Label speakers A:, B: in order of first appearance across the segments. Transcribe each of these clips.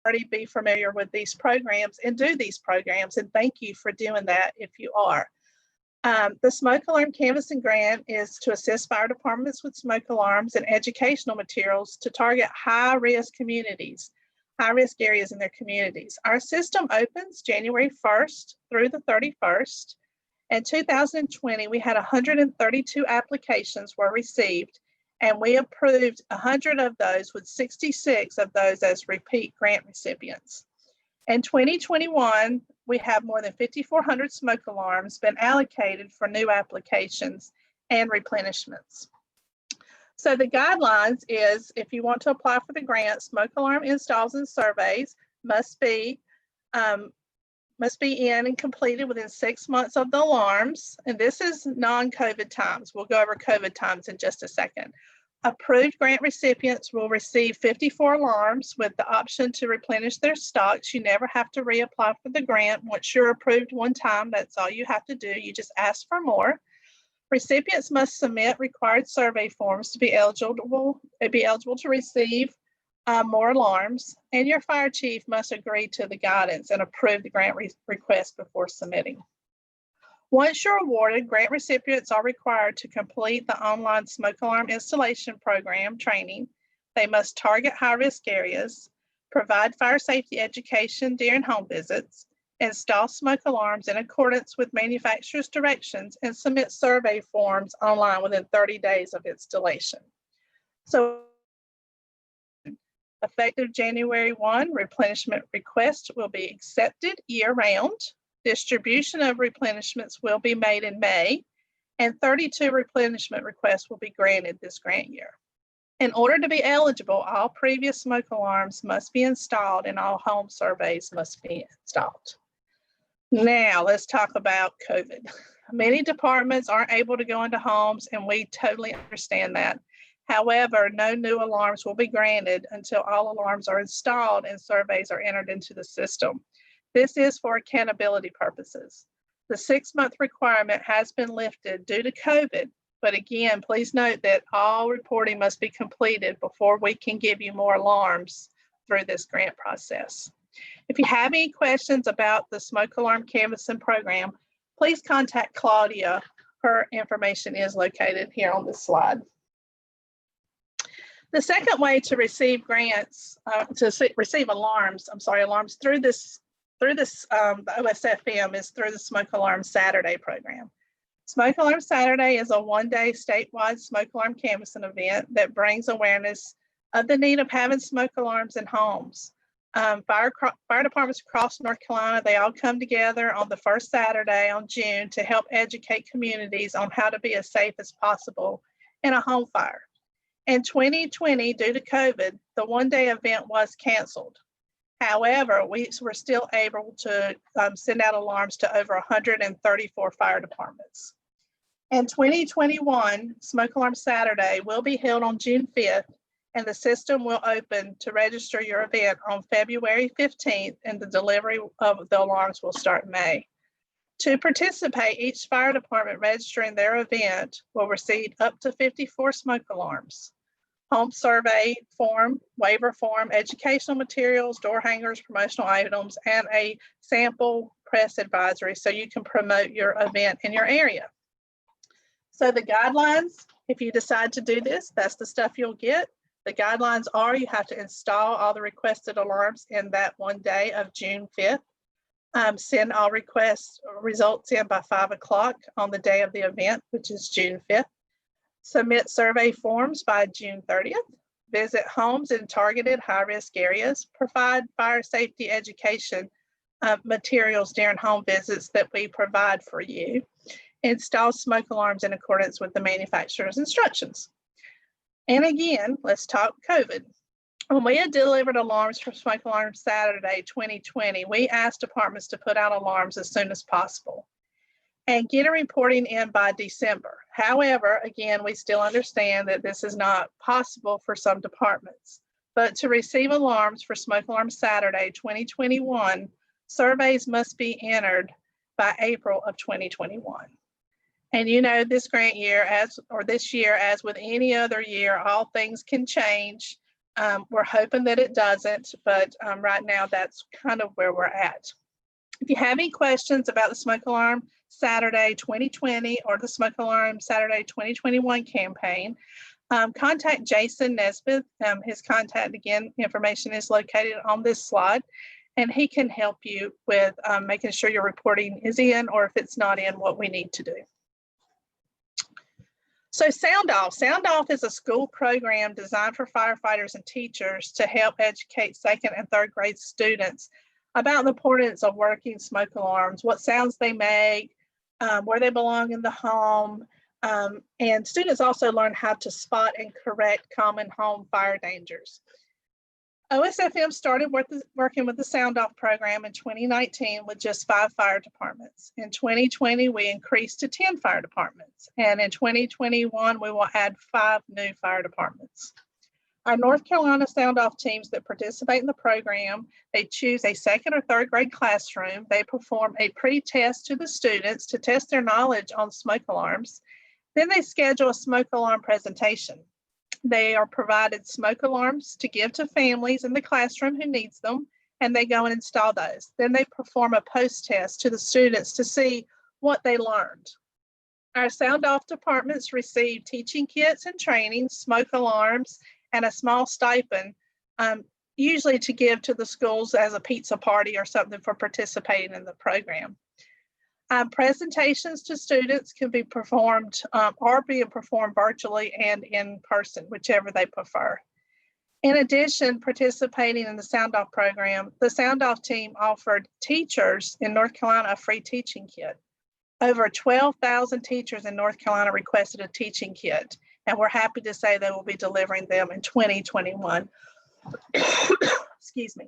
A: already be familiar with these programs and do these programs, and thank you for doing that if you are. The Smoke Alarm Canvassing Grant is to assist fire departments with smoke alarms and educational materials to target high-risk communities, high-risk areas in their communities. Our system opens January 1st through the 31st. In 2020, we had 132 applications were received, and we approved 100 of those, with 66 of those as repeat grant recipients. In 2021, we have more than 5,400 smoke alarms been allocated for new applications and replenishments. So the guidelines is, if you want to apply for the grant, smoke alarm installs and surveys must be in and completed within 6 months of the alarms. And this is non-COVID times. We'll go over COVID times in just a second. Approved grant recipients will receive 54 alarms with the option to replenish their stocks. You never have to reapply for the grant. Once you're approved one time, that's all you have to do. You just ask for more. Recipients must submit required survey forms to be eligible to receive more alarms, and your fire chief must agree to the guidance and approve the grant request before submitting. Once you're awarded, grant recipients are required to complete the online smoke alarm installation program training. They must target high-risk areas, provide fire safety education during home visits, install smoke alarms in accordance with manufacturer's directions, and submit survey forms online within 30 days of installation. So, effective January 1, replenishment requests will be accepted year-round. Distribution of replenishments will be made in May, and 32 replenishment requests will be granted this grant year. In order to be eligible, all previous smoke alarms must be installed and all home surveys must be installed. Now, let's talk about COVID. Many departments aren't able to go into homes, and we totally understand that. However, no new alarms will be granted until all alarms are installed and surveys are entered into the system. This is for accountability purposes. The 6-month requirement has been lifted due to COVID, but again, please note that all reporting must be completed before we can give you more alarms through this grant process. If you have any questions about the smoke alarm canvassing program, please contact Claudia. Her information is located here on this slide. The second way to receive grants, receive alarms through the OSFM is through the Smoke Alarm Saturday program. Smoke Alarm Saturday is a one-day statewide smoke alarm canvassing event that brings awareness of the need of having smoke alarms in homes. Fire departments across North Carolina, they all come together on the first Saturday on June to help educate communities on how to be as safe as possible in a home fire. In 2020, due to COVID, the one-day event was canceled. However, we were still able to send out alarms to over 134 fire departments. In 2021, Smoke Alarm Saturday will be held on June 5th, and the system will open to register your event on February 15th, and the delivery of the alarms will start in May. To participate, each fire department registering their event will receive up to 54 smoke alarms, home survey form, waiver form, educational materials, door hangers, promotional items, and a sample press advisory so you can promote your event in your area. So the guidelines, if you decide to do this, that's the stuff you'll get. The guidelines are you have to install all the requested alarms in that one day of June 5th. Send all results in by 5 o'clock on the day of the event, which is June 5th. Submit survey forms by June 30th. Visit homes in targeted high-risk areas. Provide fire safety education materials during home visits that we provide for you. Install smoke alarms in accordance with the manufacturer's instructions. And again, let's talk COVID. When we had delivered alarms for Smoke Alarm Saturday 2020, we asked departments to put out alarms as soon as possible and get a reporting in by December. However, again, we still understand that this is not possible for some departments. But to receive alarms for Smoke Alarm Saturday 2021, surveys must be entered by April of 2021. And you know, this grant year, this year, as with any other year, all things can change. We're hoping that it doesn't, but right now that's kind of where we're at. If you have any questions about the Smoke Alarm Saturday 2020 or the Smoke Alarm Saturday 2021 campaign, contact Jason Nesbitt. His contact information is located on this slide, and he can help you with making sure your reporting is in, or if it's not in, what we need to do. So Sound Off. Sound Off is a school program designed for firefighters and teachers to help educate second and third grade students about the importance of working smoke alarms, what sounds they make, where they belong in the home, and students also learn how to spot and correct common home fire dangers. OSFM started working with the Sound Off program in 2019 with just 5 fire departments. In 2020, we increased to 10 fire departments. And in 2021, we will add 5 new fire departments. Our North Carolina Sound Off teams that participate in the program, they choose a second or third grade classroom. They perform a pre-test to the students to test their knowledge on smoke alarms. Then they schedule a smoke alarm presentation. They are provided smoke alarms to give to families in the classroom who needs them, and they go and install those. Then they perform a post-test to the students to see what they learned. Our Sound Off departments receive teaching kits and training, smoke alarms, and a small stipend, usually to give to the schools as a pizza party or something for participating in the program. Presentations to students can be performed or being performed virtually and in person, whichever they prefer. In addition, participating in the Sound Off program, the Sound Off team offered teachers in North Carolina a free teaching kit. Over 12,000 teachers in North Carolina requested a teaching kit, and we're happy to say they will be delivering them in 2021. Excuse me.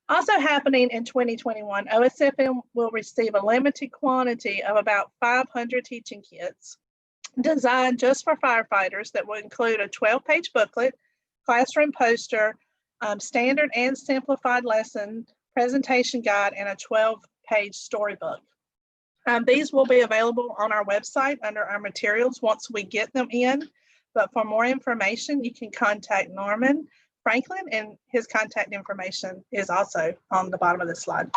A: Also happening in 2021, OSFM will receive a limited quantity of about 500 teaching kits designed just for firefighters that will include a 12-page booklet, classroom poster, standard and simplified lesson, presentation guide, and a 12-page storybook. These will be available on our website under our materials once we get them in, but for more information, you can contact Norman Franklin, and his contact information is also on the bottom of the slide.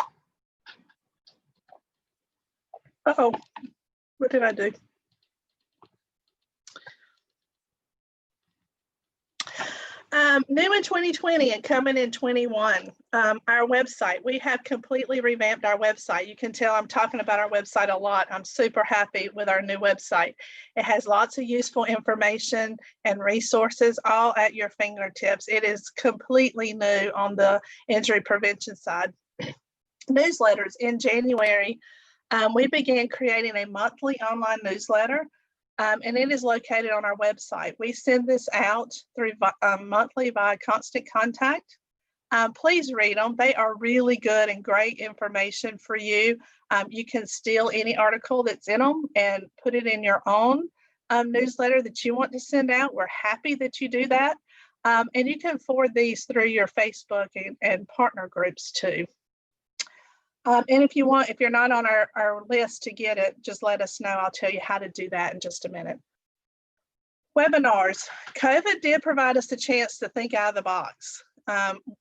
A: Uh-oh, what did I do? New in 2020 and coming in 21, our website. We have completely revamped our website. You can tell I'm talking about our website a lot. I'm super happy with our new website. It has lots of useful information and resources all at your fingertips. It is completely new on the injury prevention side. Newsletters. In January, we began creating a monthly online newsletter. And it is located on our website. We send this out through monthly via Constant Contact. Please read them. They are really good and great information for you. You can steal any article that's in them and put it in your own newsletter that you want to send out. We're happy that you do that. And you can forward these through your Facebook and partner groups too. And if you're not on our list to get it, just let us know. I'll tell you how to do that in just a minute. Webinars. COVID did provide us the chance to think out of the box.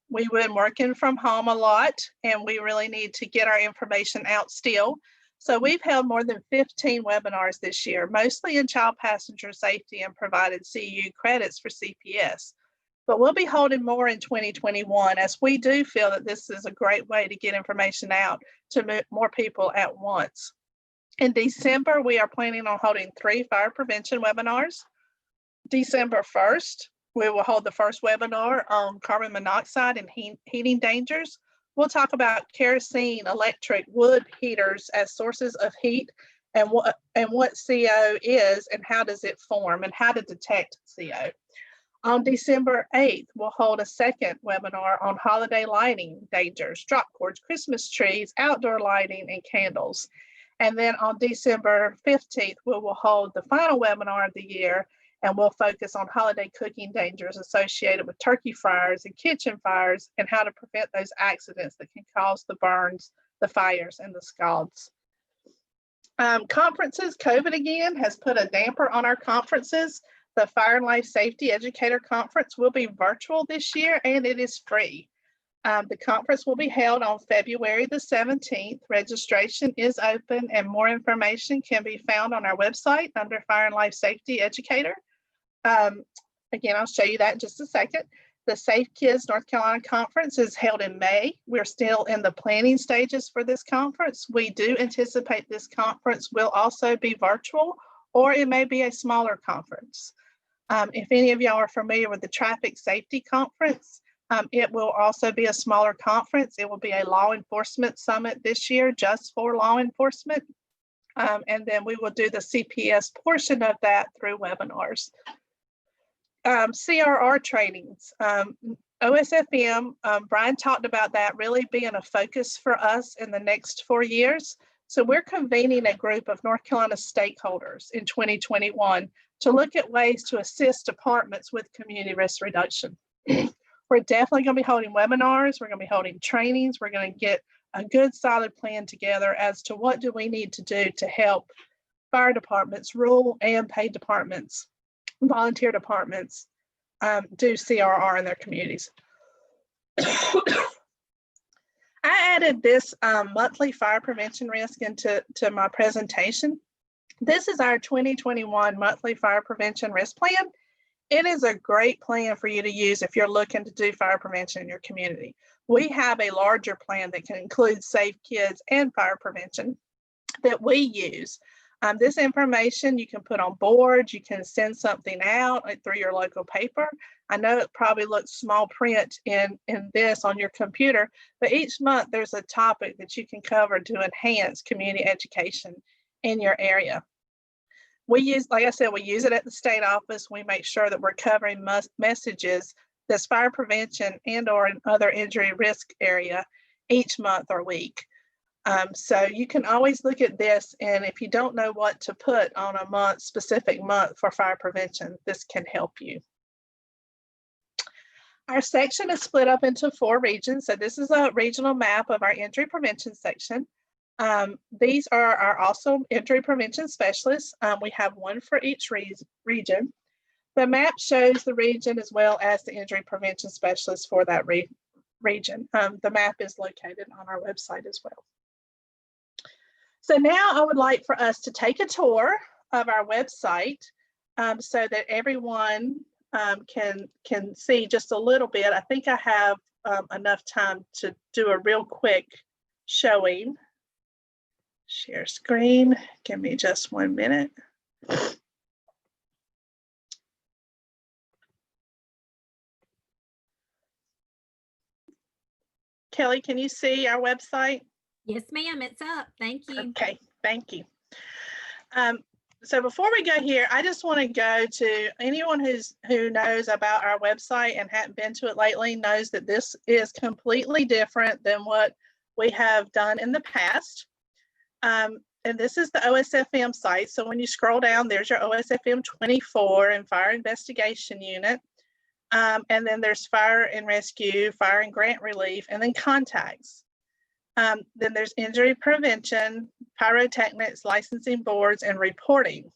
A: We've been working from home a lot, and we really need to get our information out still. So we've held more than 15 webinars this year, mostly in child passenger safety, and provided CU credits for CPS. But we'll be holding more in 2021, as we do feel that this is a great way to get information out to more people at once. In December, we are planning on holding 3 fire prevention webinars. December 1st, we will hold the first webinar on carbon monoxide and heating dangers. We'll talk about kerosene, electric, wood heaters as sources of heat, and what CO is and how does it form and how to detect CO. On December 8th, we'll hold a second webinar on holiday lighting dangers, drop cords, Christmas trees, outdoor lighting, and candles. And then on December 15th, we will hold the final webinar of the year, and we'll focus on holiday cooking dangers associated with turkey fryers and kitchen fires, and how to prevent those accidents that can cause the burns, the fires, and the scalds. Conferences. COVID again has put a damper on our conferences. The Fire and Life Safety Educator Conference will be virtual this year, and it is free. The conference will be held on February the 17th. Registration is open, and more information can be found on our website under Fire and Life Safety Educator. Again, I'll show you that in just a second. The Safe Kids North Carolina Conference is held in May. We're still in the planning stages for this conference. We do anticipate this conference will also be virtual, or it may be a smaller conference. If any of y'all are familiar with the Traffic Safety Conference, it will also be a smaller conference. It will be a law enforcement summit this year just for law enforcement. And then we will do the CPS portion of that through webinars. CRR trainings. OSFM, Brian talked about that really being a focus for us in the next 4 years. So we're convening a group of North Carolina stakeholders in 2021 to look at ways to assist departments with community risk reduction. We're definitely going to be holding webinars. We're going to be holding trainings. We're going to get a good solid plan together as to what do we need to do to help fire departments, rural and paid departments, volunteer departments do CRR in their communities. I added this monthly fire prevention risk into my presentation. This is our 2021 monthly fire prevention risk plan. It is a great plan for you to use if you're looking to do fire prevention in your community. We have a larger plan that can include Safe Kids and fire prevention that we use. This information you can put on boards, you can send something out through your local paper. I know it probably looks small print in this on your computer, but each month there's a topic that you can cover to enhance community education in your area. We use, like I said, we use it at the state office. We make sure that we're covering messages that's fire prevention and or in other injury risk area each month or week. So you can always look at this, and if you don't know what to put on a specific month for fire prevention, this can help you. Our section is split up into 4 regions. So this is a regional map of our injury prevention section. These are our also injury prevention specialists. We have one for each region. The map shows the region as well as the injury prevention specialist for that region. The map is located on our website as well. So now I would like for us to take a tour of our website so that everyone can see just a little bit. I think I have enough time to do a real quick showing. Share screen, give me just 1 minute. Kelly, can you see our website?
B: Yes, ma'am, it's up. Thank you.
A: Okay, thank you. So before we go here, I just want to go to anyone who knows about our website and hadn't been to it lately knows that this is completely different than what we have done in the past. And this is the OSFM site. So when you scroll down, there's your OSFM 24 and Fire Investigation Unit. And then there's Fire and Rescue, Fire and Grant Relief, and then Contacts. Then there's Injury Prevention, Pyrotechnics, Licensing Boards, and Reporting.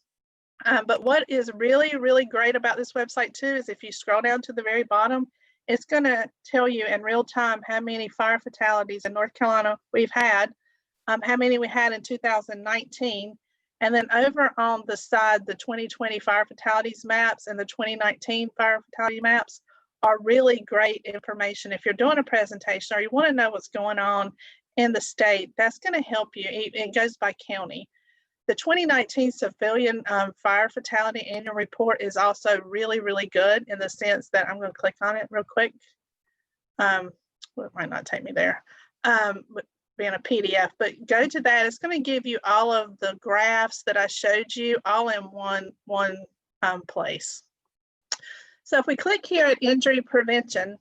A: But what is really, really great about this website too is if you scroll down to the very bottom, it's going to tell you in real time how many fire fatalities in North Carolina we've had, how many we had in 2019, and then over on the side, the 2020 fire fatalities maps and the 2019 fire fatality maps are really great information. If you're doing a presentation or you want to know what's going on in the state, that's going to help you. It goes by county. The 2019 civilian fire fatality annual report is also really, really good in the sense that I'm going to click on it real quick. Well, it might not take me there, being a PDF, but go to that. It's going to give you all of the graphs that I showed you all in one place. So if we click here at injury prevention,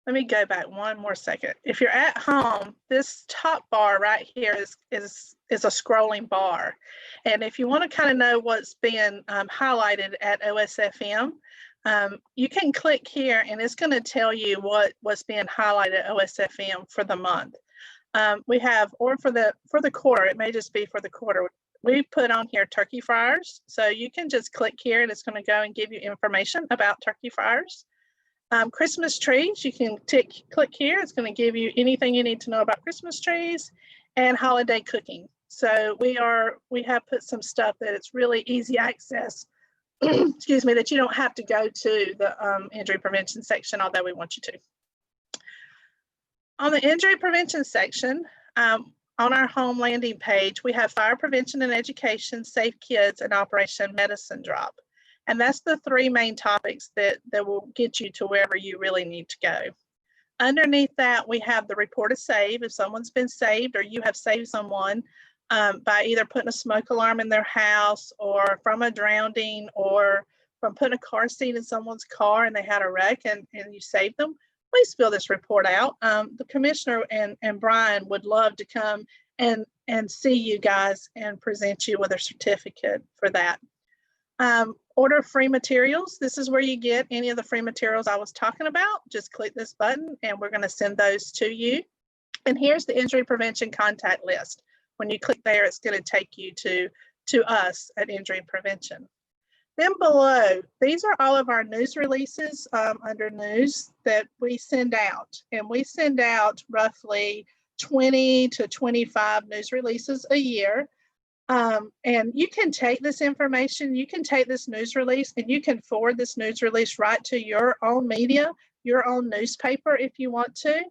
A: let me go back one more second. If you're at home, this top bar right here is a scrolling bar. And if you want to kind of know what's being highlighted at OSFM, you can click here and it's going to tell you what's being highlighted at OSFM for the month. We have, or for the quarter, it may just be for the quarter. we put on here turkey fryers. So you can just click here and it's going to go and give you information about turkey fryers. Christmas trees, you can click here. It's going to give you anything you need to know about Christmas trees and holiday cooking. So we have put some stuff that it's really easy access, excuse me, that you don't have to go to the injury prevention section, although we want you to. On the injury prevention section, on our home landing page, we have fire prevention and education, safe kids, and Operation Medicine Drop. And that's the three main topics that will get you to wherever you really need to go. Underneath that, we have the report a save. If someone's been saved or you have saved someone by either putting a smoke alarm in their house or from a drowning or from putting a car seat in someone's car and they had a wreck and you saved them, please fill this report out. The commissioner and Brian would love to come and see you guys and present you with a certificate for that. Order free materials. This is where you get any of the free materials I was talking about. Just click this button and we're going to send those to you. And here's the injury prevention contact list. When you click there, it's going to take you to us at Injury Prevention. Then below, these are all of our news releases under news that we send out. And we send out roughly 20 to 25 news releases a year. And you can take this information, you can take this news release and you can forward this news release right to your own media, your own newspaper if you want to.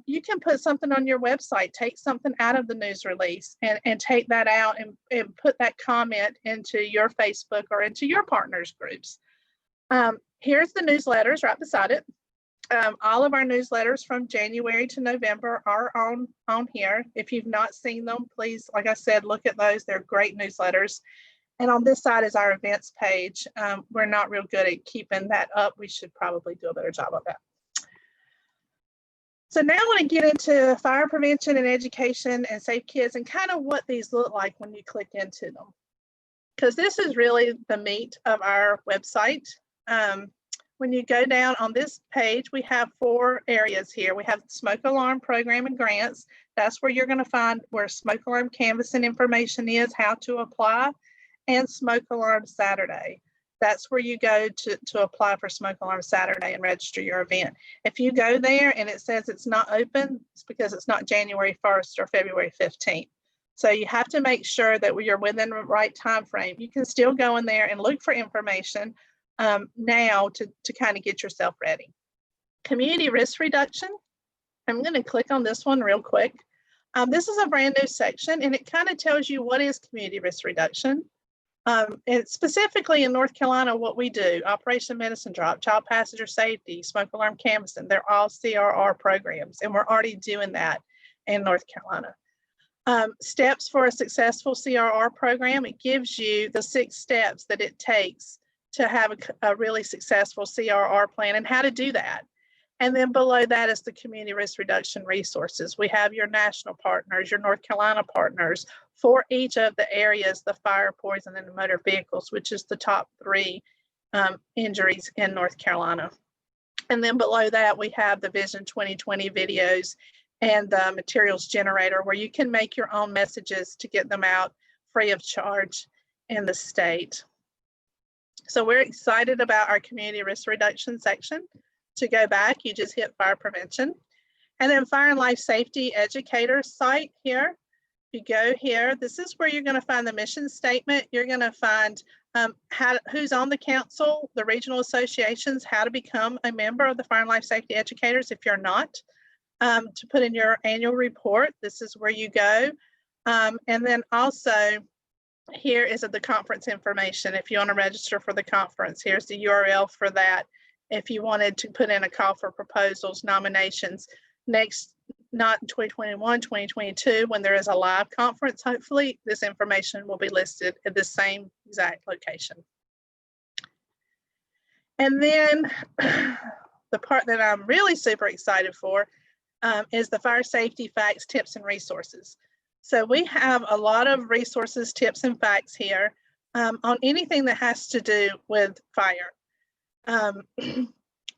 A: You can put something on your website, take something out of the news release and take that out and put that comment into your Facebook or into your partners groups. Here's the newsletters right beside it. All of our newsletters from January to November are on here. If you've not seen them, please, like I said, look at those. They're great newsletters. And on this side is our events page. We're not real good at keeping that up. We should probably do a better job of that. So now I want to get into fire prevention and education and safe kids and kind of what these look like when you click into them. Because this is really the meat of our website. When you go down on this page, we have 4 areas here. We have smoke alarm program and grants. That's where you're going to find where smoke alarm canvassing information is, how to apply, and smoke alarm Saturday. That's where you go to apply for smoke alarm Saturday and register your event. If you go there and it says it's not open, it's because it's not January 1st or February 15th. So you have to make sure that you're within the right time frame. You can still go in there and look for information now to kind of get yourself ready. Community risk reduction. I'm going to click on this one real quick. This is a brand new section and it kind of tells you what is community risk reduction. And specifically in North Carolina, what we do, Operation Medicine Drop, Child Passenger Safety, Smoke Alarm Canvassing, they're all CRR programs and we're already doing that in North Carolina. Steps for a successful CRR program, it gives you the 6 steps that it takes to have a really successful CRR plan and how to do that. And then below that is the community risk reduction resources. We have your national partners, your North Carolina partners for each of the areas, the fire, poison, and the motor vehicles, which is the top 3 injuries in North Carolina. And then below that, we have the Vision 2020 videos and the materials generator where you can make your own messages to get them out free of charge in the state. So we're excited about our community risk reduction section. To go back, you just hit fire prevention. And then fire and life safety educator site here. You go here, this is where you're going to find the mission statement. You're going to find who's on the council, the regional associations, how to become a member of the fire and life safety educators if you're not, to put in your annual report. This is where you go. And then also, here is the conference information. If you want to register for the conference, here's the URL for that. If you wanted to put in a call for proposals, nominations, next, not in 2021, 2022, when there is a live conference, hopefully this information will be listed at the same exact location. And then the part that I'm really super excited for is the fire safety facts, tips, and resources. So we have a lot of resources, tips, and facts here on anything that has to do with fire.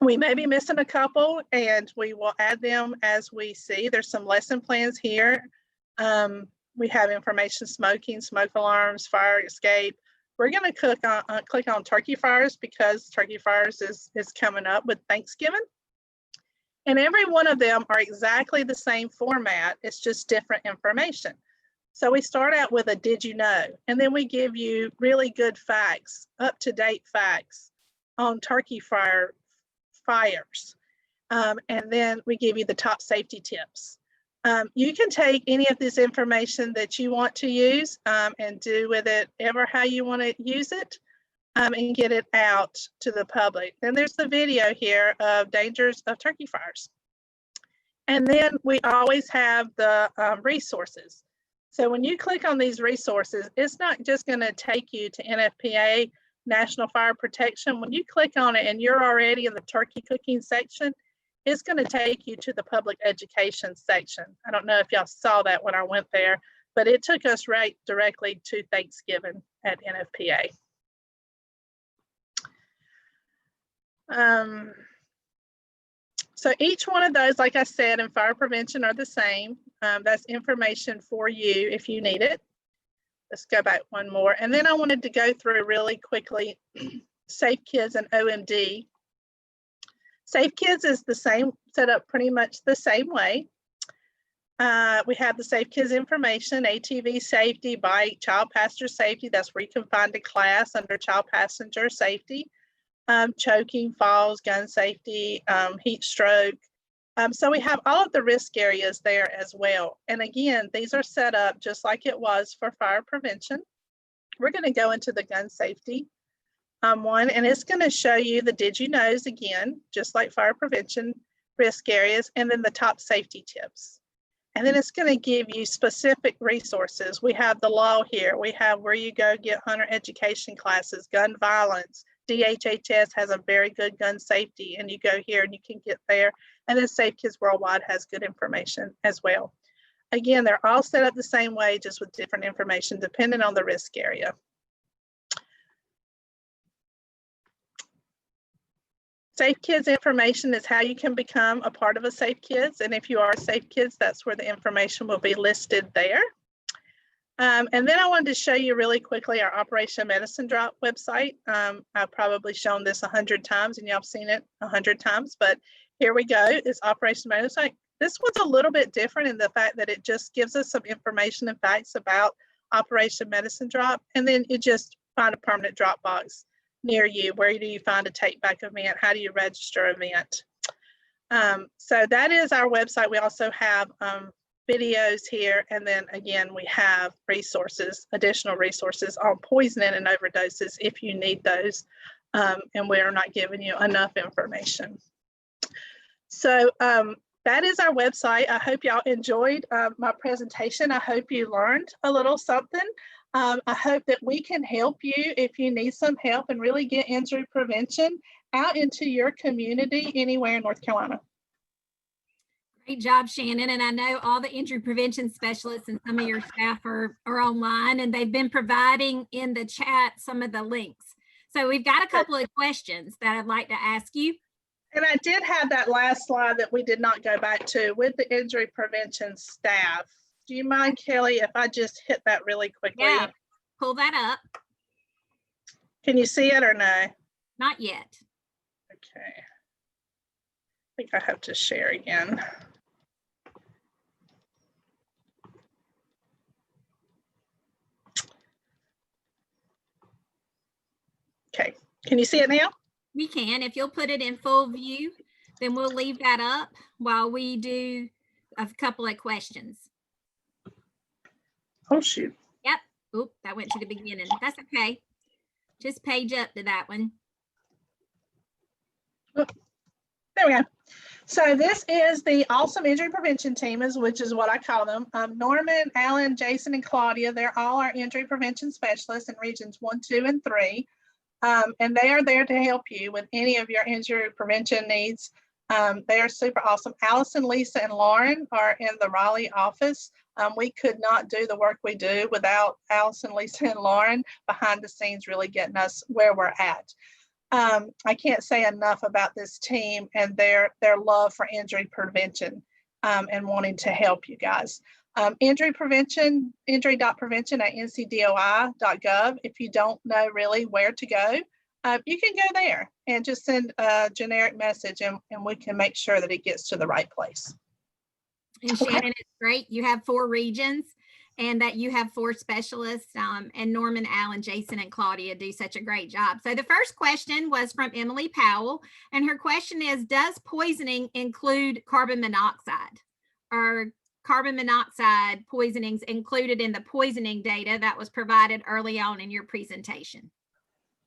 A: We may be missing a couple and we will add them as we see. There's some lesson plans here We have information, smoking, smoke alarms, fire escape. We're going to click on turkey fires because turkey fires is coming up with Thanksgiving. And every one of them are exactly the same format. It's just different information. So we start out with a did you know? And then we give you really good facts, up-to-date facts on turkey fires. And then we give you the top safety tips. You can take any of this information that you want to use and do with it ever how you want to use it and get it out to the public. Then there's the video here of dangers of turkey fires. And then we always have the resources. So when you click on these resources, it's not just going to take you to NFPA, National Fire Protection. When you click on it and you're already in the turkey cooking section, it's going to take you to the public education section. I don't know if y'all saw that when I went there, but it took us right directly to Thanksgiving at NFPA. So each one of those, like I said, in fire prevention are the same. That's information for you if you need it. Let's go back one more. And then I wanted to go through really quickly Safe Kids and OMD. Safe Kids is the same, set up pretty much the same way. We have the Safe Kids information, ATV safety, bike, child passenger safety. That's where you can find a class under child passenger safety, choking, falls, gun safety, heat stroke. So we have all of the risk areas there as well. And again, these are set up just like it was for fire prevention. We're going to go into the gun safety one, and it's going to show you the did you knows again, just like fire prevention risk areas, and then the top safety tips. And then it's going to give you specific resources. We have the law here. We have where you go get hunter education classes, gun violence. DHHS has a very good gun safety, and you go here and you can get there. And then Safe Kids Worldwide has good information as well. Again, they're all set up the same way, just with different information depending on the risk area. Safe Kids information is how you can become a part of a Safe Kids. And if you are Safe Kids, that's where the information will be listed there. And then I wanted to show you really quickly our Operation Medicine Drop website. I've probably shown this 100 times and y'all have seen it 100 times, but here we go. It's Operation Medicine. This one's a little bit different in the fact that it just gives us some information and facts about Operation Medicine Drop. And then you just find a permanent drop box near you. Where do you find a take back event? How do you register an event? So that is our website. We also have videos here. And then again, we have resources, additional resources on poisoning and overdoses if you need those. And we are not giving you enough information. So that is our website. I hope y'all enjoyed my presentation. I hope you learned a little something. I hope that we can help you if you need some help and really get injury prevention out into your community anywhere in North Carolina.
B: Great job, Shannon. And I know all the injury prevention specialists and some of your staff are online, and they've been providing in the chat some of the links. So we've got a couple of questions that I'd like to ask you.
A: And I did have that last slide that we did not go back to with the injury prevention staff. Do you mind, Kelly, if I just hit that really quickly?
B: Yeah, pull that up.
A: Can you see it or no?
B: Not yet.
A: Okay. I think I have to share again. Okay, can you see it now?
B: We can. If you'll put it in full view, then we'll leave that up while we do a couple of questions.
A: Oh, shoot.
B: Yep. Oop, that went to the beginning. That's okay. Just page up to that one.
A: Oop. There we go. So this is the awesome injury prevention team, which is what I call them. Norman, Alan, Jason, and Claudia, they're all our injury prevention specialists in regions 1, 2, and 3. And they are there to help you with any of your injury prevention needs. They are super awesome. Allison, Lisa, and Lauren are in the Raleigh office. We could not do the work we do without Allison, Lisa, and Lauren behind the scenes really getting us where we're at. I can't say enough about this team and their love for injury prevention and wanting to help you guys. Injury.prevention at ncdoi.gov. If you don't know really where to go, you can go there and just send a generic message, and we can make sure that it gets to the right place.
B: And Shannon, it's great. You have 4 regions and that you have 4 specialists, and Norman, Alan, Jason, and Claudia do such a great job. So the first question was from Emily Powell, and her question is, does poisoning include carbon monoxide? Are carbon monoxide poisonings included in the poisoning data that was provided early on in your presentation?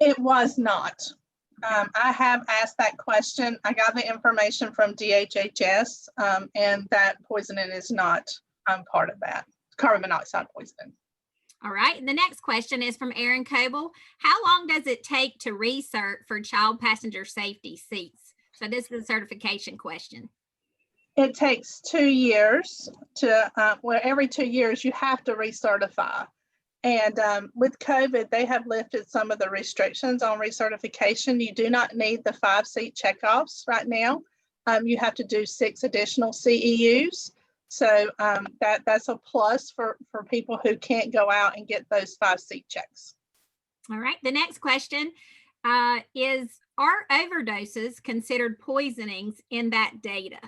A: It was not. I have asked that question. I got the information from DHHS, and that poisoning is not part of that, carbon monoxide poisoning.
B: All right. And the next question is from Aaron Coble. How long does it take to recert for child passenger safety seats? So this is a certification question.
A: It takes 2 years to, well, every 2 years you have to recertify. And with COVID, they have lifted some of the restrictions on recertification. You do not need the 5-seat checkoffs right now. You have to do 6 additional CEUs. So that's a plus for people who can't go out and get those 5-seat checks.
B: All right. The next question is, are overdoses considered poisonings in that data?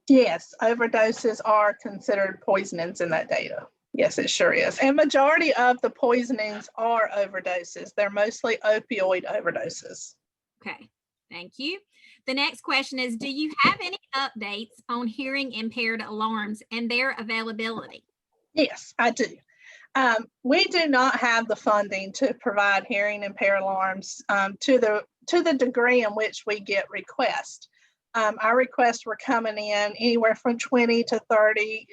A: Yes, overdoses are considered poisonings in that data. Yes, it sure is. And majority of the poisonings are overdoses. They're mostly opioid overdoses.
B: Okay, thank you. The next question is, do you have any updates on hearing impaired alarms and their availability?
A: Yes, I do. We do not have the funding to provide hearing impaired alarms to the degree in which we get requests. Our requests were coming in anywhere from 20 to 30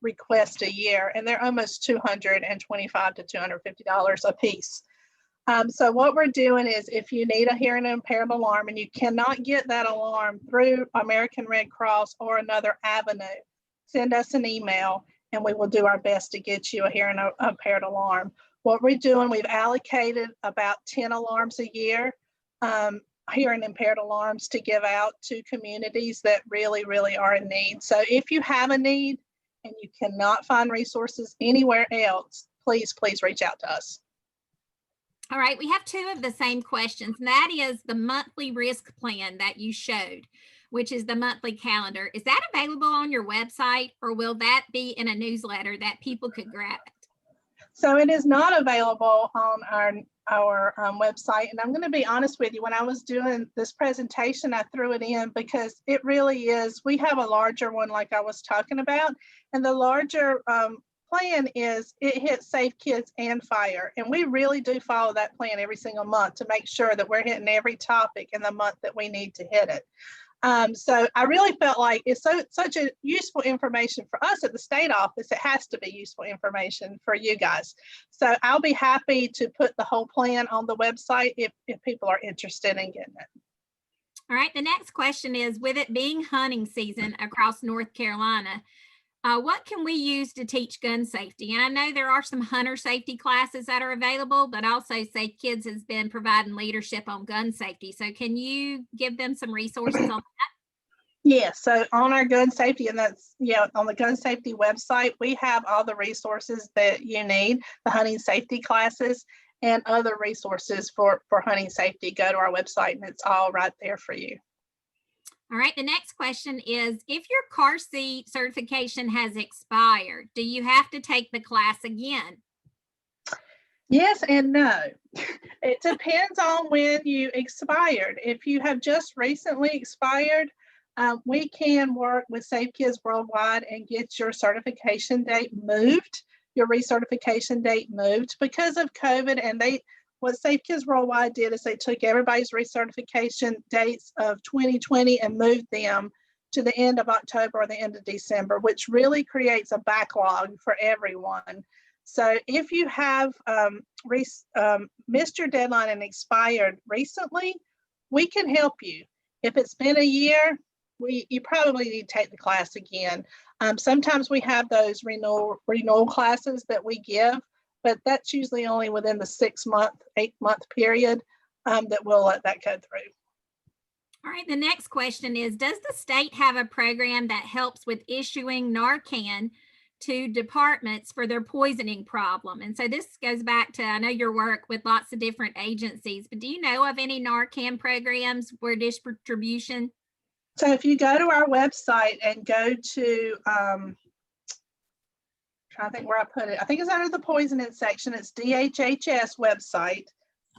A: requests a year, and they're almost $225 to $250 a piece. So what we're doing is, if you need a hearing impaired alarm and you cannot get that alarm through American Red Cross or another avenue, send us an email and we will do our best to get you a hearing impaired alarm. What we're doing, we've allocated about 10 alarms a year, hearing impaired alarms, to give out to communities that really, really are in need. So if you have a need and you cannot find resources anywhere else, please, please reach out to us.
B: All right, we have 2 of the same questions, and that is the monthly risk plan that you showed, which is the monthly calendar. Is that available on your website, or will that be in a newsletter that people could grab it?
A: So it is not available on our website. And I'm going to be honest with you, when I was doing this presentation, I threw it in because it really is, we have a larger one like I was talking about, and the larger plan is, it hits Safe Kids and Fire. And we really do follow that plan every single month to make sure that we're hitting every topic in the month that we need to hit it. So I really felt like it's such a useful information for us at the state office. It has to be useful information for you guys. So I'll be happy to put the whole plan on the website if people are interested in getting it.
B: All right, the next question is, with it being hunting season across North Carolina, what can we use to teach gun safety? And I know there are some hunter safety classes that are available, but also Safe Kids has been providing leadership on gun safety. So can you give them some resources on that?
A: Yes, so on our gun safety, and that's, on the gun safety website, we have all the resources that you need, the hunting safety classes and other resources for hunting safety. Go to our website and it's all right there for you.
B: All right, the next question is, if your car seat certification has expired, do you have to take the class again?
A: Yes and no. It depends on when you expired. If you have just recently expired, we can work with Safe Kids Worldwide and get your certification date moved, your recertification date moved because of COVID. And what Safe Kids Worldwide did is they took everybody's recertification dates of 2020 and moved them to the end of October or the end of December, which really creates a backlog for everyone. So if you have missed your deadline and expired recently, we can help you. If it's been a year, you probably need to take the class again. Sometimes we have those renewal classes that we give, but that's usually only within the 6-month, 8-month period that we'll let that go through.
B: All right, the next question is, does the state have a program that helps with issuing Narcan to departments for their poisoning problem. And so this goes back to, I know your work with lots of different agencies, but do you know of any Narcan programs where distribution?
A: So if you go to our website and go to, trying to think where I put it. I think it's under the poisoning section. It's DHHS website.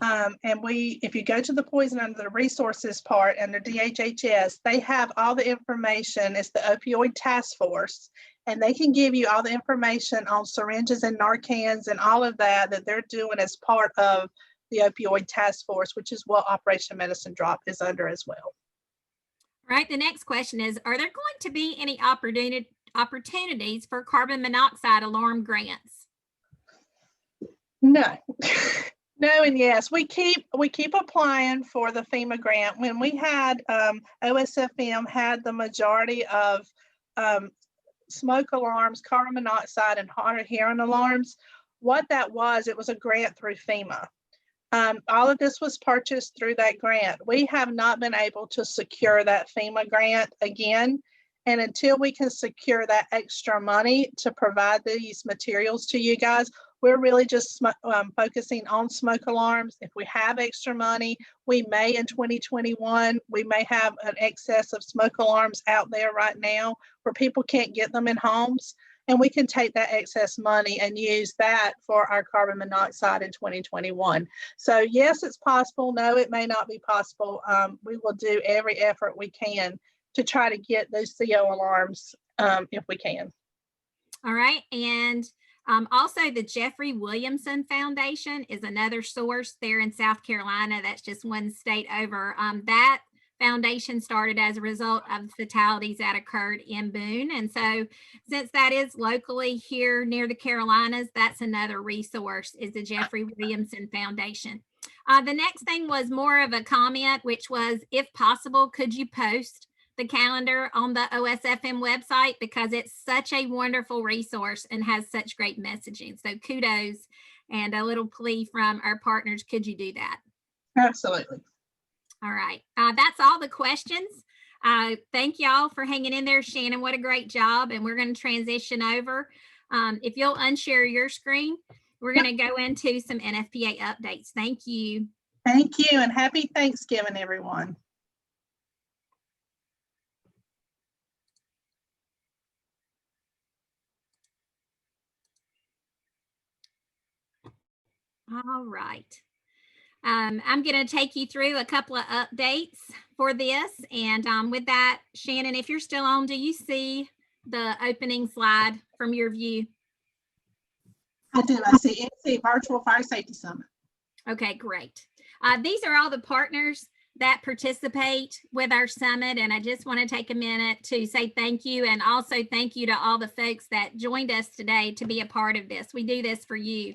A: And if you go to the poison under the resources part under DHHS, they have all the information. It's the opioid task force, and they can give you all the information on syringes and Narcans and all of that they're doing as part of the opioid task force, which is what Operation Medicine Drop is under as well.
B: Right. The next question is, are there going to be any opportunities for carbon monoxide alarm grants?
A: No. No and yes, we keep applying for the FEMA grant. When we had OSFM had the majority of smoke alarms, carbon monoxide, and hard of hearing alarms. What that was, it was a grant through FEMA. All of this was purchased through that grant. We have not been able to secure that FEMA grant again. And until we can secure that extra money to provide these materials to you guys, we're really just focusing on smoke alarms. If we have extra money, we may in 2021, we may have an excess of smoke alarms out there right now where people can't get them in homes. And we can take that excess money and use that for our carbon monoxide in 2021. So yes, it's possible. No, it may not be possible. We will do every effort we can to try to get those CO alarms if we can.
B: All right. And also the Jeffrey Williamson Foundation is another source there in South Carolina. That's just one state over. That foundation started as a result of fatalities that occurred in Boone. And so since that is locally here near the Carolinas, that's another resource, is the Jeffrey Williamson Foundation. The next thing was more of a comment, which was, if possible, could you post the calendar on the OSFM website, because it's such a wonderful resource and has such great messaging. So kudos, and a little plea from our partners. Could you do that?
A: Absolutely.
B: All right. That's all the questions. Thank y'all for hanging in there. Shannon, what a great job. And we're going to transition over. If you'll unshare your screen, we're going to go into some NFPA updates. Thank you.
A: Thank you, and happy Thanksgiving, everyone.
B: All right. I'm going to take you through a couple of updates for this. And with that, Shannon, if you're still on, do you see the opening slide from your view?
A: I do. I see NC Virtual Fire Safety Summit.
B: Okay, great. These are all the partners that participate with our summit. And I just want to take a minute to say thank you. And also thank you to all the folks that joined us today to be a part of this. We do this for you.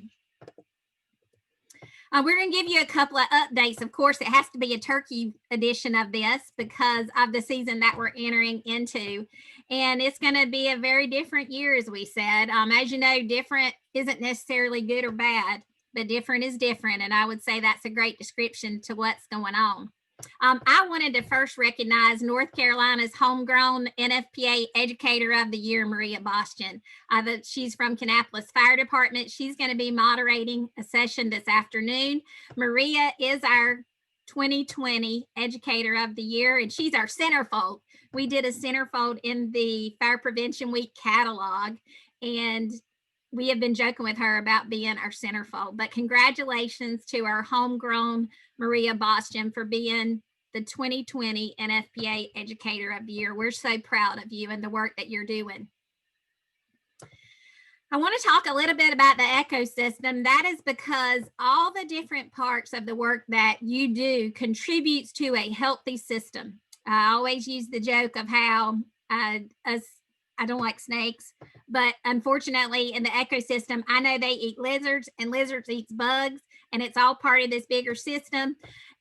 B: We're going to give you a couple of updates. Of course, it has to be a turkey edition of this because of the season that we're entering into. And it's going to be a very different year, as we said. As you know, different isn't necessarily good or bad, but different is different. And I would say that's a great description to what's going on. I wanted to first recognize North Carolina's homegrown NFPA Educator of the Year, Maria Boston. She's from Kannapolis Fire Department. She's going to be moderating a session this afternoon. Maria is our 2020 Educator of the Year, and she's our centerfold. We did a centerfold in the Fire Prevention Week catalog, and we have been joking with her about being our centerfold. But congratulations to our homegrown Maria Boston for being the 2020 NFPA Educator of the Year. We're so proud of you and the work that you're doing. I want to talk a little bit about the ecosystem. That is because all the different parts of the work that you do contributes to a healthy system. I always use the joke of how I don't like snakes, but unfortunately in the ecosystem, I know they eat lizards and lizards eat bugs, and it's all part of this bigger system.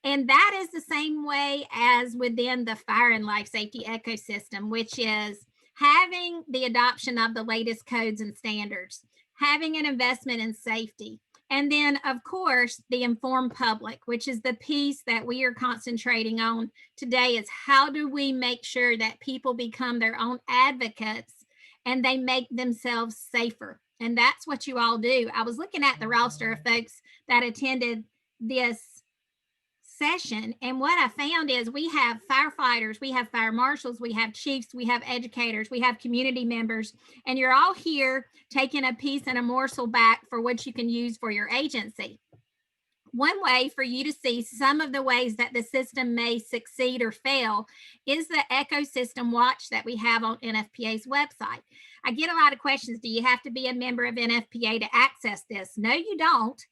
B: And that is the same way as within the fire and life safety ecosystem, which is having the adoption of the latest codes and standards, having an investment in safety, and then, of course, the informed public, which is the piece that we are concentrating on today, is how do we make sure that people become their own advocates and they make themselves safer. And that's what you all do. I was looking at the roster of folks that attended this session, and what I found is we have firefighters, we have fire marshals, we have chiefs, we have educators, we have community members, and you're all here taking a piece and a morsel back for what you can use for your agency. One way for you to see some of the ways that the system may succeed or fail is the ecosystem watch that we have on NFPA's website. I get a lot of questions. Do you have to be a member of NFPA to access this? No, you don't.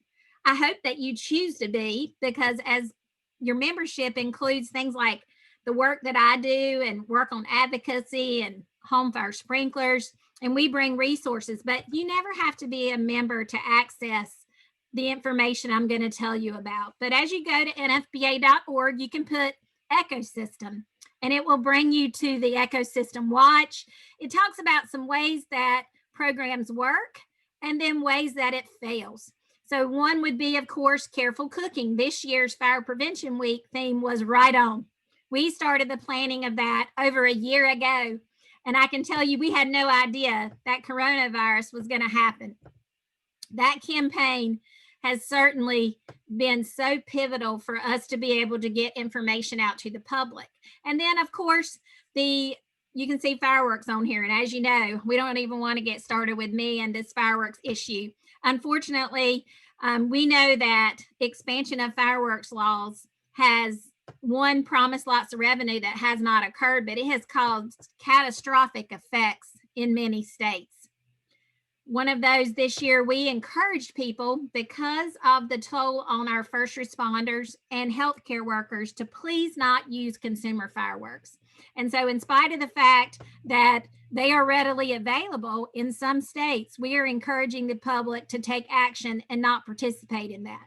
B: I hope that you choose to be, because as your membership includes things like the work that I do and work on advocacy and home fire sprinklers, and we bring resources, but you never have to be a member to access the information I'm going to tell you about. But as you go to nfpa.org, you can put ecosystem and it will bring you to the ecosystem watch. It talks about some ways that programs work and then ways that it fails. So one would be, of course, careful cooking. This year's Fire Prevention Week theme was right on. We started the planning of that over a year ago, and I can tell you we had no idea that coronavirus was going to happen. That campaign has certainly been so pivotal for us to be able to get information out to the public. And then, of course, you can see fireworks on here. And as you know, we don't even want to get started with me and this fireworks issue. Unfortunately, we know that expansion of fireworks laws has promised lots of revenue that has not occurred, but it has caused catastrophic effects in many states. One of those this year, we encouraged people, because of the toll on our first responders and healthcare workers, to please not use consumer fireworks. And so in spite of the fact that they are readily available in some states, we are encouraging the public to take action and not participate in that.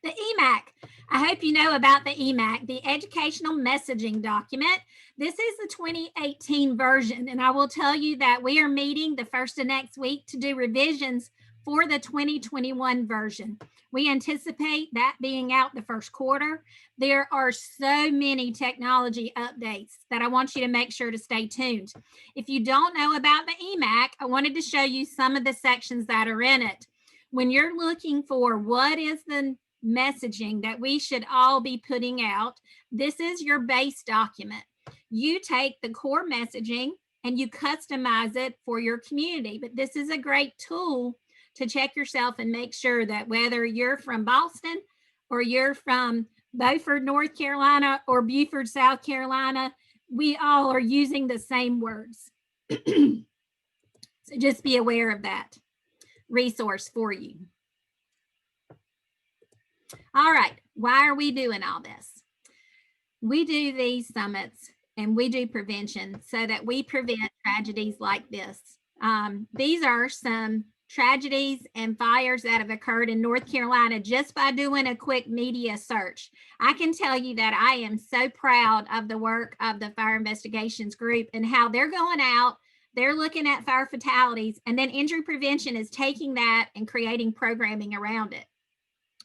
B: The EMAC, I hope you know about the EMAC, the Educational Messaging Document. This is the 2018 version, and I will tell you that we are meeting the first of next week to do revisions for the 2021 version. We anticipate that being out the first quarter. There are so many technology updates that I want you to make sure to stay tuned. If you don't know about the EMAC, I wanted to show you some of the sections that are in it. When you're looking for what is the messaging that we should all be putting out, this is your base document. You take the core messaging and you customize it for your community, but this is a great tool to check yourself and make sure that whether you're from Boston or you're from Beaufort, North Carolina, or Beaufort, South Carolina, we all are using the same words. So just be aware of that resource for you. All right, why are we doing all this? We do these summits and we do prevention so that we prevent tragedies like this. These are some tragedies and fires that have occurred in North Carolina just by doing a quick media search. I can tell you that I am so proud of the work of the Fire Investigations Group and how they're going out, they're looking at fire fatalities, and then injury prevention is taking that and creating programming around it.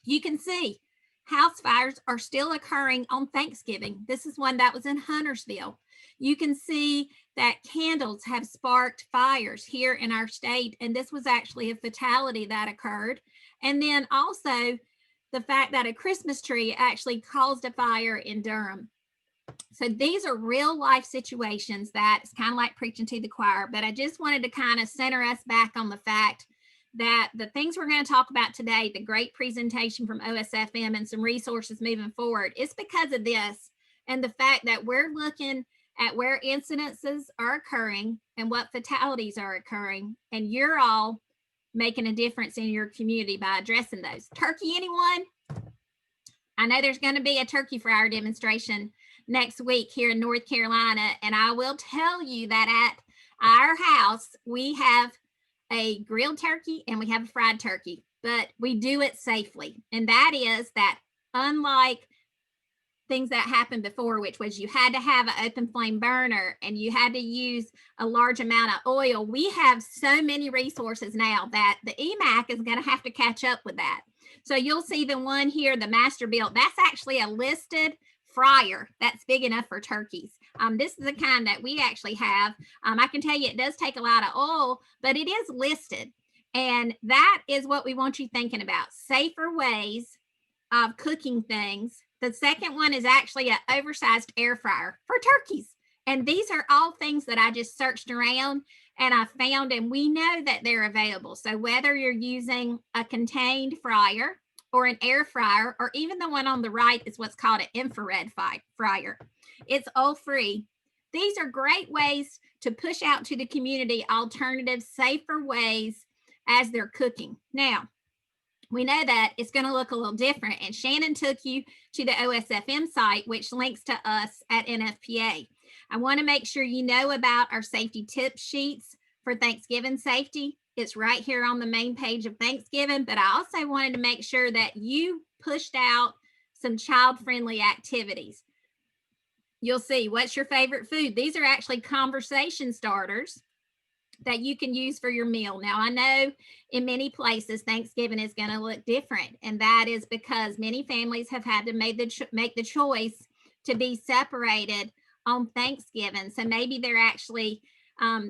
B: You can see house fires are still occurring on Thanksgiving. This is one that was in Huntersville. You can see that candles have sparked fires here in our state, and this was actually a fatality that occurred. And then also the fact that a Christmas tree actually caused a fire in Durham. So these are real life situations that it's kind of like preaching to the choir, but I just wanted to kind of center us back on the fact that the things we're going to talk about today, the great presentation from OSFM and some resources moving forward, it's because of this and the fact that we're looking at where incidences are occurring and what fatalities are occurring, and you're all making a difference in your community by addressing those. Turkey, anyone? I know there's going to be a turkey fryer demonstration next week here in North Carolina, and I will tell you that at our house, we have a grilled turkey and we have a fried turkey, but we do it safely. And that is that unlike things that happened before, which was you had to have an open flame burner and you had to use a large amount of oil, we have so many resources now that the EMAC is going to have to catch up with that. So you'll see the one here, the Master Built, that's actually a listed fryer that's big enough for turkeys. This is the kind that we actually have. I can tell you it does take a lot of oil, but it is listed. And that is what we want you thinking about. Safer ways of cooking things. The second one is actually an oversized air fryer for turkeys. And these are all things that I just searched around and I found, and we know that they're available. So whether you're using a contained fryer or an air fryer, or even the one on the right is what's called an infrared fryer, it's oil free. These are great ways to push out to the community alternative, safer ways as they're cooking. Now, we know that it's going to look a little different, and Shannon took you to the OSFM site, which links to us at NFPA. I want to make sure you know about our safety tip sheets for Thanksgiving safety. It's right here on the main page of Thanksgiving, but I also wanted to make sure that you pushed out some child-friendly activities. You'll see, what's your favorite food? These are actually conversation starters that you can use for your meal. Now, I know in many places Thanksgiving is going to look different, and that is because many families have had to make the choice to be separated on Thanksgiving. So maybe they're actually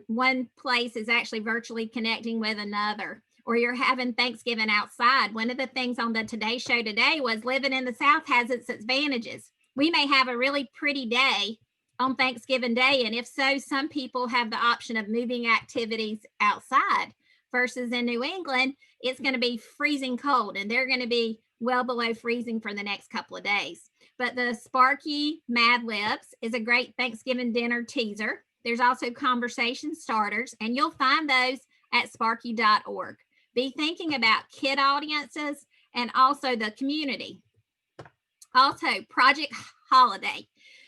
B: one place is actually virtually connecting with another, or you're having Thanksgiving outside. One of the things on the Today Show today was living in the South has its advantages. We may have a really pretty day on Thanksgiving Day, and if so, some people have the option of moving activities outside, versus in New England, it's going to be freezing cold, and they're going to be well below freezing for the next couple of days. But the Sparky Mad Libs is a great Thanksgiving dinner teaser. There's also conversation starters, and you'll find those at sparky.org. Be thinking about kid audiences and also the community. Also, Project Holiday.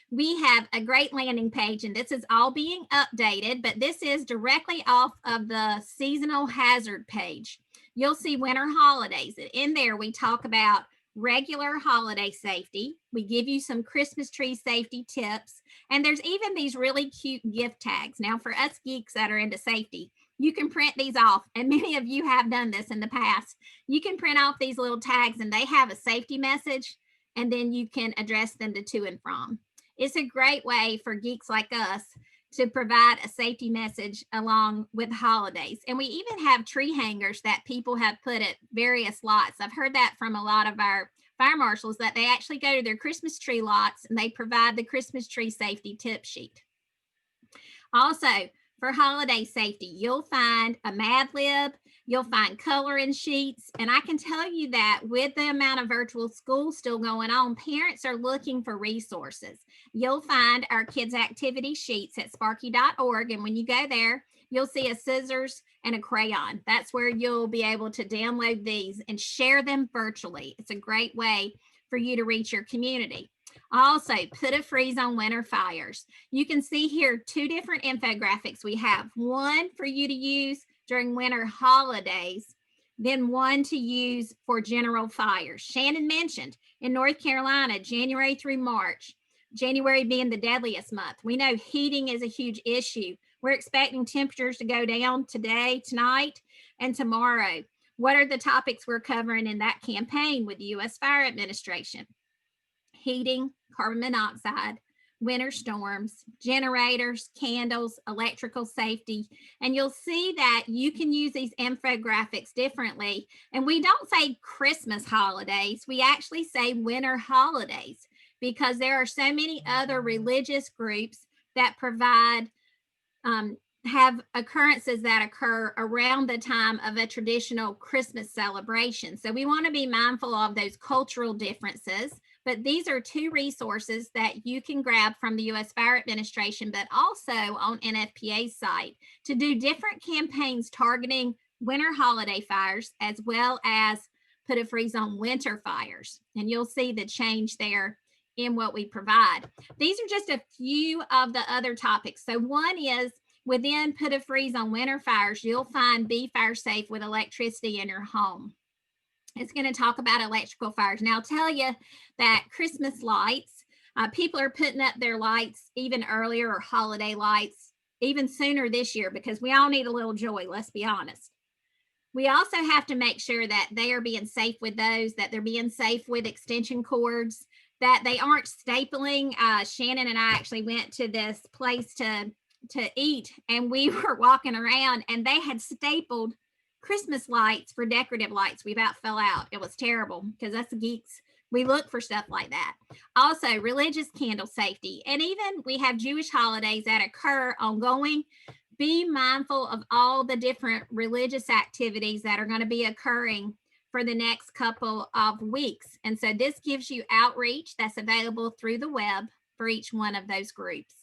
B: We have a great landing page, and this is all being updated, but this is directly off of the seasonal hazard page. You'll see winter holidays. In there, we talk about regular holiday safety. We give you some Christmas tree safety tips, and there's even these really cute gift tags. Now, for us geeks that are into safety, you can print these off, and many of you have done this in the past. You can print off these little tags, and they have a safety message, and then you can address them to and from. It's a great way for geeks like us to provide a safety message along with holidays. And we even have tree hangers that people have put at various lots. I've heard that from a lot of our fire marshals, that they actually go to their Christmas tree lots and they provide the Christmas tree safety tip sheet. Also, for holiday safety, you'll find a Mad Lib, you'll find coloring sheets, and I can tell you that with the amount of virtual school still going on, parents are looking for resources. You'll find our kids' activity sheets at sparky.org, and when you go there, you'll see a scissors and a crayon. That's where you'll be able to download these and share them virtually. It's a great way for you to reach your community. Also, put a freeze on winter fires. You can see here 2 different infographics. We have one for you to use during winter holidays, then one to use for general fires. Shannon mentioned in North Carolina, January through March, January being the deadliest month. We know heating is a huge issue. We're expecting temperatures to go down today, tonight, and tomorrow. What are the topics we're covering in that campaign with the U.S. Fire Administration? Heating, carbon monoxide, winter storms, generators, candles, electrical safety. And you'll see that you can use these infographics differently. And we don't say Christmas holidays, we actually say winter holidays, because there are so many other religious groups that provide have occurrences that occur around the time of a traditional Christmas celebration. So we want to be mindful of those cultural differences. But these are 2 resources that you can grab from the U.S. Fire Administration, but also on NFPA's site to do different campaigns targeting winter holiday fires, as well as put a freeze on winter fires. And you'll see the change there in what we provide. These are just a few of the other topics. So one is within put a freeze on winter fires, you'll find Be Fire Safe with electricity in your home. It's going to talk about electrical fires. Now, I'll tell you that Christmas lights, people are putting up their lights even earlier, or holiday lights even sooner this year, because we all need a little joy, let's be honest. We also have to make sure that they are being safe with those, that they're being safe with extension cords, that they aren't stapling. Shannon and I actually went to this place to eat, and we were walking around and they had stapled Christmas lights for decorative lights. We about fell out. It was terrible because us geeks, we look for stuff like that. Also, religious candle safety. And even we have Jewish holidays that occur ongoing. Be mindful of all the different religious activities that are going to be occurring for the next couple of weeks. And so this gives you outreach that's available through the web for each one of those groups.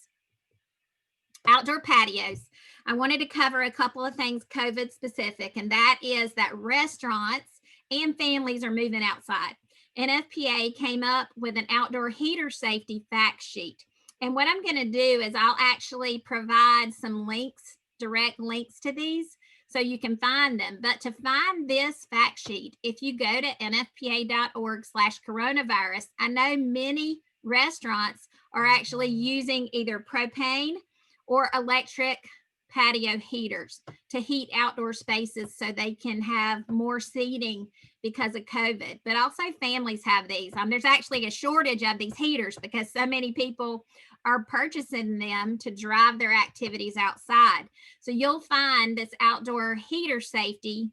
B: Outdoor patios. I wanted to cover a couple of things COVID specific, and that is that restaurants and families are moving outside. NFPA came up with an outdoor heater safety fact sheet. And what I'm going to do is I'll actually provide some links, direct links to these, so you can find them. But to find this fact sheet, if you go to nfpa.org/coronavirus, I know many restaurants are actually using either propane or electric patio heaters to heat outdoor spaces so they can have more seating because of COVID. But also families have these. There's actually a shortage of these heaters because so many people are purchasing them to drive their activities outside. So you'll find this outdoor heater safety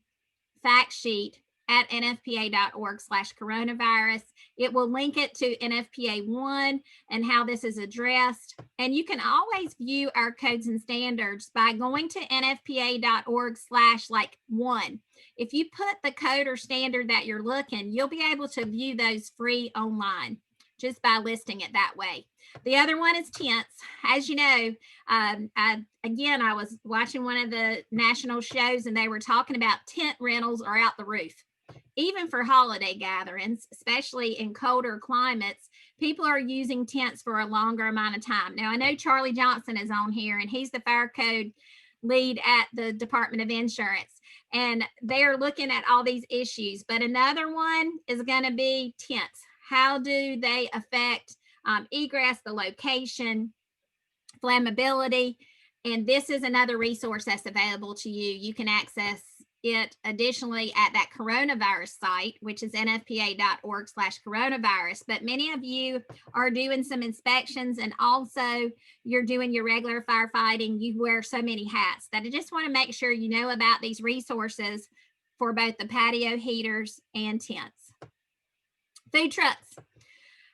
B: fact sheet at nfpa.org/coronavirus. It will link it to NFPA 1 and how this is addressed. And you can always view our codes and standards by going to nfpa.org/1. If you put the code or standard that you're looking, you'll be able to view those free online just by listing it that way. The other one is tents. As you know, I was watching one of the national shows and they were talking about tent rentals are out the roof. Even for holiday gatherings, especially in colder climates, people are using tents for a longer amount of time. Now, I know Charlie Johnson is on here and he's the fire code lead at the Department of Insurance, and they're looking at all these issues. But another one is going to be tents. How do they affect egress, the location, flammability? And this is another resource that's available to you. You can access it additionally at that coronavirus site, which is nfpa.org/coronavirus. But many of you are doing some inspections and also you're doing your regular firefighting. You wear so many hats that I just want to make sure you know about these resources for both the patio heaters and tents. Food trucks.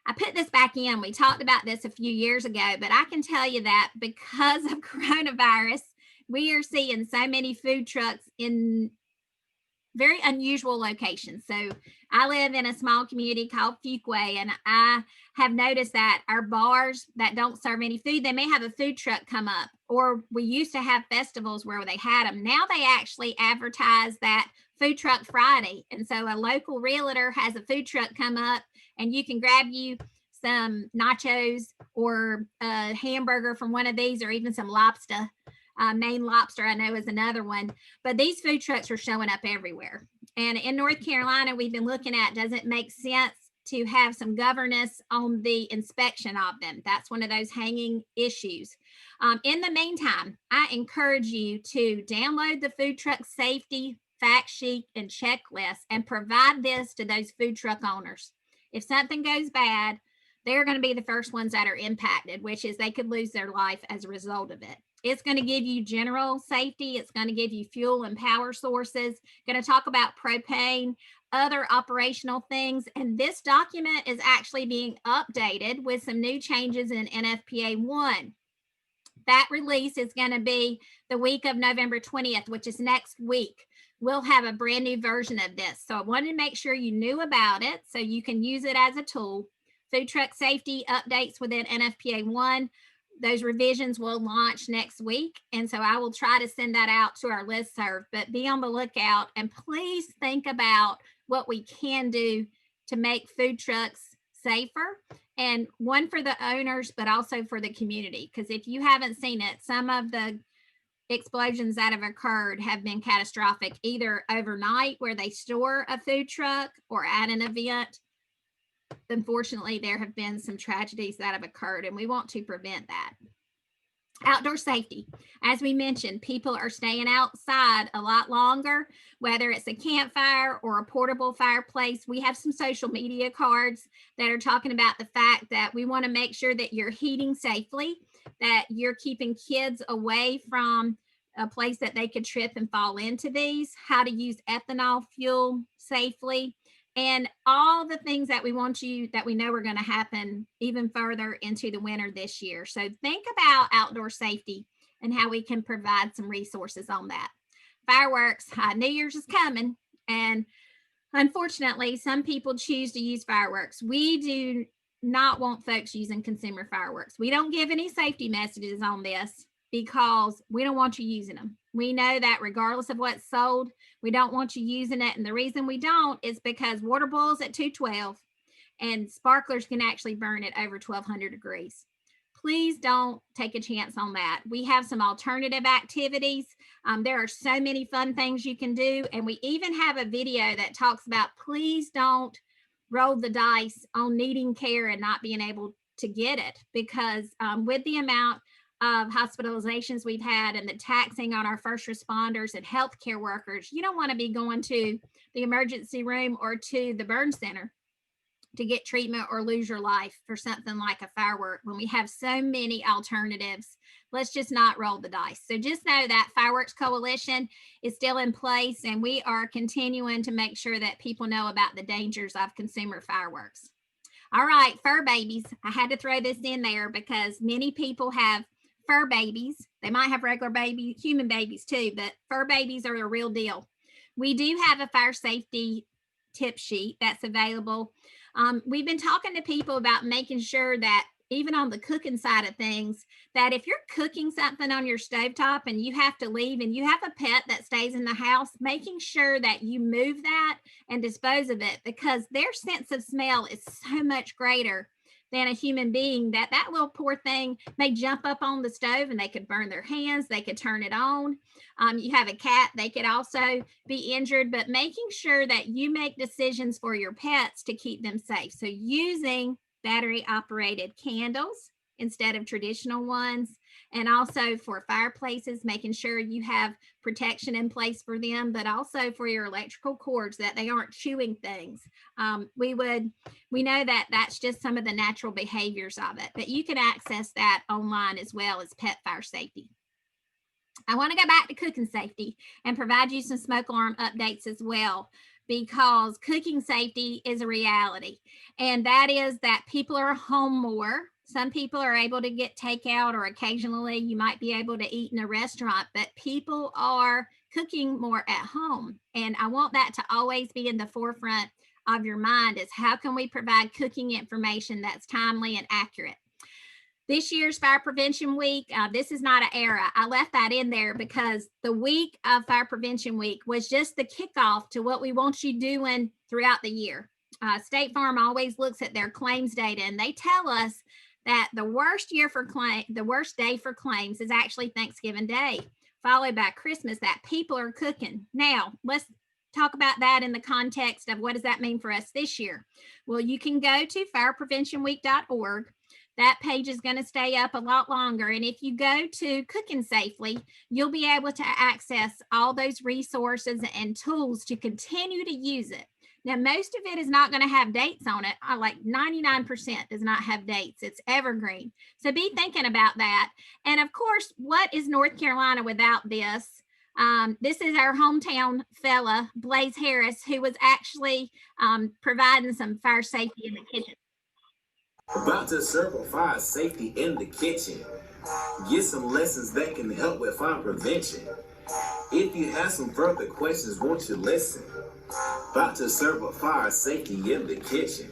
B: I put this back in. We talked about this a few years ago, but I can tell you that because of coronavirus, we are seeing so many food trucks in very unusual locations. So I live in a small community called Fuquay, and I have noticed that our bars that don't serve any food, they may have a food truck come up, or we used to have festivals where they had them. Now they actually advertise that Food Truck Friday. And so a local realtor has a food truck come up and you can grab you some nachos or a hamburger from one of these, or even some lobster. Maine lobster, I know, is another one. But these food trucks are showing up everywhere. And in North Carolina, we've been looking at, does it make sense to have some governance on the inspection of them? That's one of those hanging issues. In the meantime, I encourage you to download the food truck safety fact sheet and checklist and provide this to those food truck owners. If something goes bad, they're going to be the first ones that are impacted, which is they could lose their life as a result of it. It's going to give you general safety. It's going to give you fuel and power sources. Going to talk about propane, other operational things. And this document is actually being updated with some new changes in NFPA 1. That release is going to be the week of November 20th, which is next week. We'll have a brand new version of this. So I wanted to make sure you knew about it so you can use it as a tool. Food truck safety updates within NFPA 1. Those revisions will launch next week. And so I will try to send that out to our listserv, but be on the lookout and please think about what we can do to make food trucks safer, and one for the owners, but also for the community. Because if you haven't seen it, some of the explosions that have occurred have been catastrophic, either overnight where they store a food truck or at an event. Unfortunately, there have been some tragedies that have occurred, and we want to prevent that. Outdoor safety. As we mentioned, people are staying outside a lot longer, whether it's a campfire or a portable fireplace. We have some social media cards that are talking about the fact that we want to make sure that you're heating safely, that you're keeping kids away from a place that they could trip and fall into these, how to use ethanol fuel safely, and all the things that we want you that we know are going to happen even further into the winter this year. So think about outdoor safety and how we can provide some resources on that. Fireworks, New Year's is coming, and unfortunately, some people choose to use fireworks. We do not want folks using consumer fireworks. We don't give any safety messages on this because we don't want you using them. We know that regardless of what's sold, we don't want you using it. And the reason we don't is because water boils at 212 and sparklers can actually burn at over 1200 degrees. Please don't take a chance on that. We have some alternative activities. There are so many fun things you can do. And we even have a video that talks about please don't roll the dice on needing care and not being able to get it, because with the amount of hospitalizations we've had and the taxing on our first responders and healthcare workers, you don't want to be going to the emergency room or to the burn center to get treatment or lose your life for something like a firework when we have so many alternatives. Let's just not roll the dice. So just know that Fireworks Coalition is still in place, and we are continuing to make sure that people know about the dangers of consumer fireworks. All right, fur babies. I had to throw this in there because many people have fur babies. They might have regular baby, human babies too, but fur babies are the real deal. We do have a fire safety tip sheet that's available. We've been talking to people about making sure that even on the cooking side of things, that if you're cooking something on your stovetop and you have to leave and you have a pet that stays in the house, making sure that you move that and dispose of it, because their sense of smell is so much greater than a human being that that little poor thing may jump up on the stove and they could burn their hands, they could turn it on. You have a cat, they could also be injured, but making sure that you make decisions for your pets to keep them safe. So using battery operated candles instead of traditional ones, and also for fireplaces, making sure you have protection in place for them, but also for your electrical cords that they aren't chewing things. We know that that's just some of the natural behaviors of it, but you can access that online as well as pet fire safety. I want to go back to cooking safety and provide you some smoke alarm updates as well, because cooking safety is a reality. And that is that people are home more. Some people are able to get takeout, or occasionally you might be able to eat in a restaurant, but people are cooking more at home. And I want that to always be in the forefront of your mind, is how can we provide cooking information that's timely and accurate? This year's Fire Prevention Week, this is not an era. I left that in there because the week of Fire Prevention Week was just the kickoff to what we want you doing throughout the year. State Farm always looks at their claims data, and they tell us that the worst day for claims is actually Thanksgiving Day, followed by Christmas, that people are cooking. Now, let's talk about that in the context of what does that mean for us this year? Well, you can go to firepreventionweek.org. That page is going to stay up a lot longer. And if you go to Cooking Safely, you'll be able to access all those resources and tools to continue to use it. Now, most of it is not going to have dates on it. Like 99% does not have dates. It's evergreen. So be thinking about that. And of course, what is North Carolina without this? This is our hometown fella, Blaze Harris, who was actually providing some fire safety in the kitchen.
C: About to serve fire safety in the kitchen. Get some lessons that can help with fire prevention. If you have some further questions, won't you listen? About to serve fire safety in the kitchen.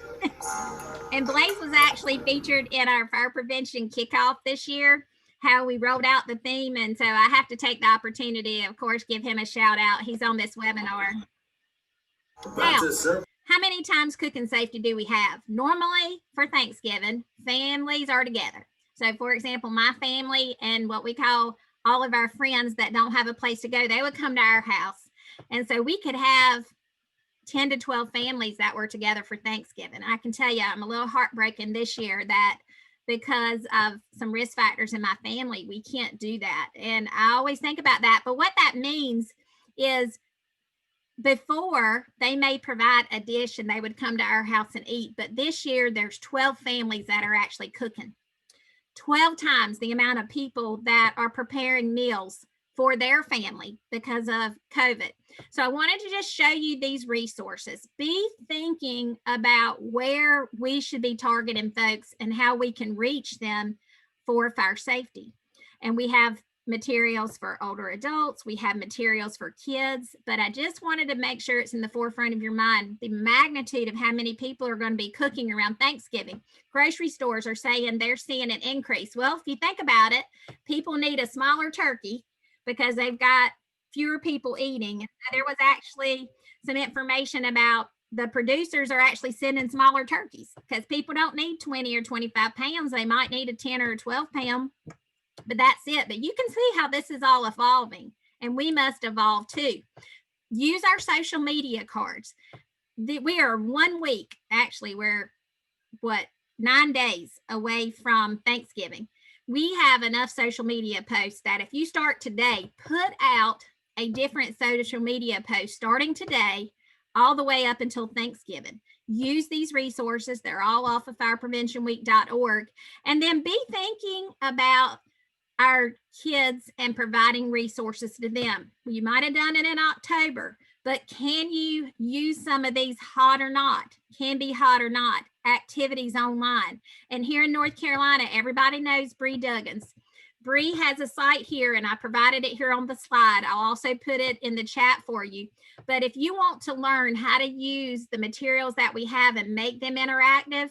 B: And Blaze was actually featured in our fire prevention kickoff this year, how we rolled out the theme. And so I have to take the opportunity, of course, give him a shout out. He's on this webinar. Now, how many times cooking safety do we have? Normally for Thanksgiving, families are together. So for example, my family and what we call all of our friends that don't have a place to go, they would come to our house. And so we could have 10 to 12 families that were together for Thanksgiving. I can tell you, I'm a little heartbroken this year that because of some risk factors in my family. We can't do that. And I always think about that. But what that means is before they may provide a dish and they would come to our house and eat. But this year there's 12 families that are actually cooking. 12 times the amount of people that are preparing meals for their family because of COVID. So I wanted to just show you these resources. Be thinking about where we should be targeting folks and how we can reach them for fire safety. And we have materials for older adults. We have materials for kids, but I just wanted to make sure it's in the forefront of your mind, the magnitude of how many people are going to be cooking around Thanksgiving. Grocery stores are saying they're seeing an increase. Well, if you think about it, people need a smaller turkey because they've got fewer people eating. There was actually some information about the producers are actually sending smaller turkeys because people don't need 20 or 25 pounds. They might need a 10 or a 12 pound, but that's it. But you can see how this is all evolving, and we must evolve too. Use our social media cards. We are 1 week, actually, we're 9 days away from Thanksgiving. We have enough social media posts that if you start today, put out a different social media post starting today all the way up until Thanksgiving. Use these resources. They're all off of firepreventionweek.org. And then be thinking about our kids and providing resources to them. You might have done it in October, but can you use some of these hot or not, can be hot or not, activities online? And here in North Carolina, everybody knows Bree Duggins. Bree has a site here, and I provided it here on the slide. I'll also put it in the chat for you. But if you want to learn how to use the materials that we have and make them interactive,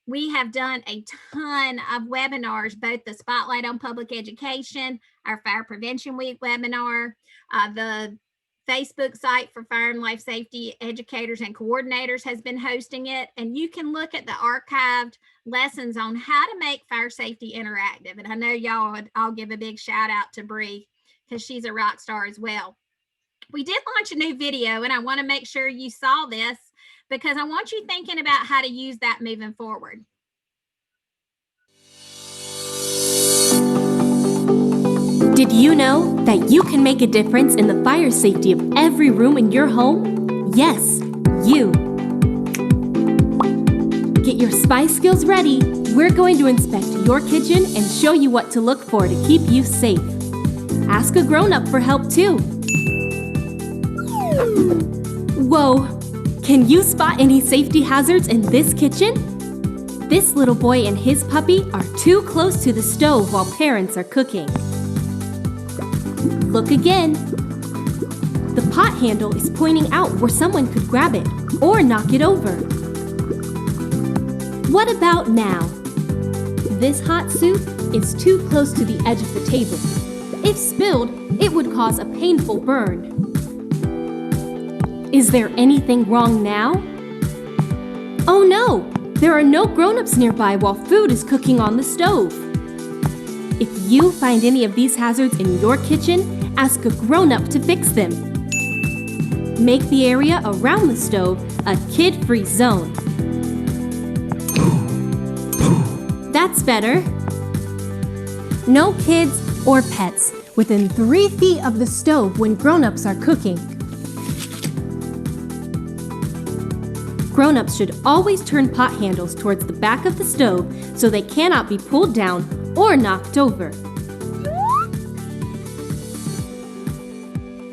B: we have done a ton of webinars, both the Spotlight on Public Education, our Fire Prevention Week webinar, the Facebook site for fire and life safety educators and coordinators has been hosting it. And you can look at the archived lessons on how to make fire safety interactive. And I know y'all would all give a big shout out to Bree because she's a rock star as well. We did launch a new video, and I want to make sure you saw this because I want you thinking about how to use that moving forward.
D: Did you know that you can make a difference in the fire safety of every room in your home? Yes, you. Get your spy skills ready. We're going to inspect your kitchen and show you what to look for to keep you safe. Ask a grown-up for help too. Whoa, can you spot any safety hazards in this kitchen? This little boy and his puppy are too close to the stove while parents are cooking. Look again. The pot handle is pointing out where someone could grab it or knock it over. What about now? This hot soup is too close to the edge of the table. If spilled, it would cause a painful burn. Is there anything wrong now? Oh no! There are no grown-ups nearby while food is cooking on the stove. If you find any of these hazards in your kitchen, ask a grown-up to fix them. Make the area around the stove a kid-free zone. That's better. No kids or pets within 3 feet of the stove when grown-ups are cooking. Grown-ups should always turn pot handles towards the back of the stove so they cannot be pulled down or knocked over.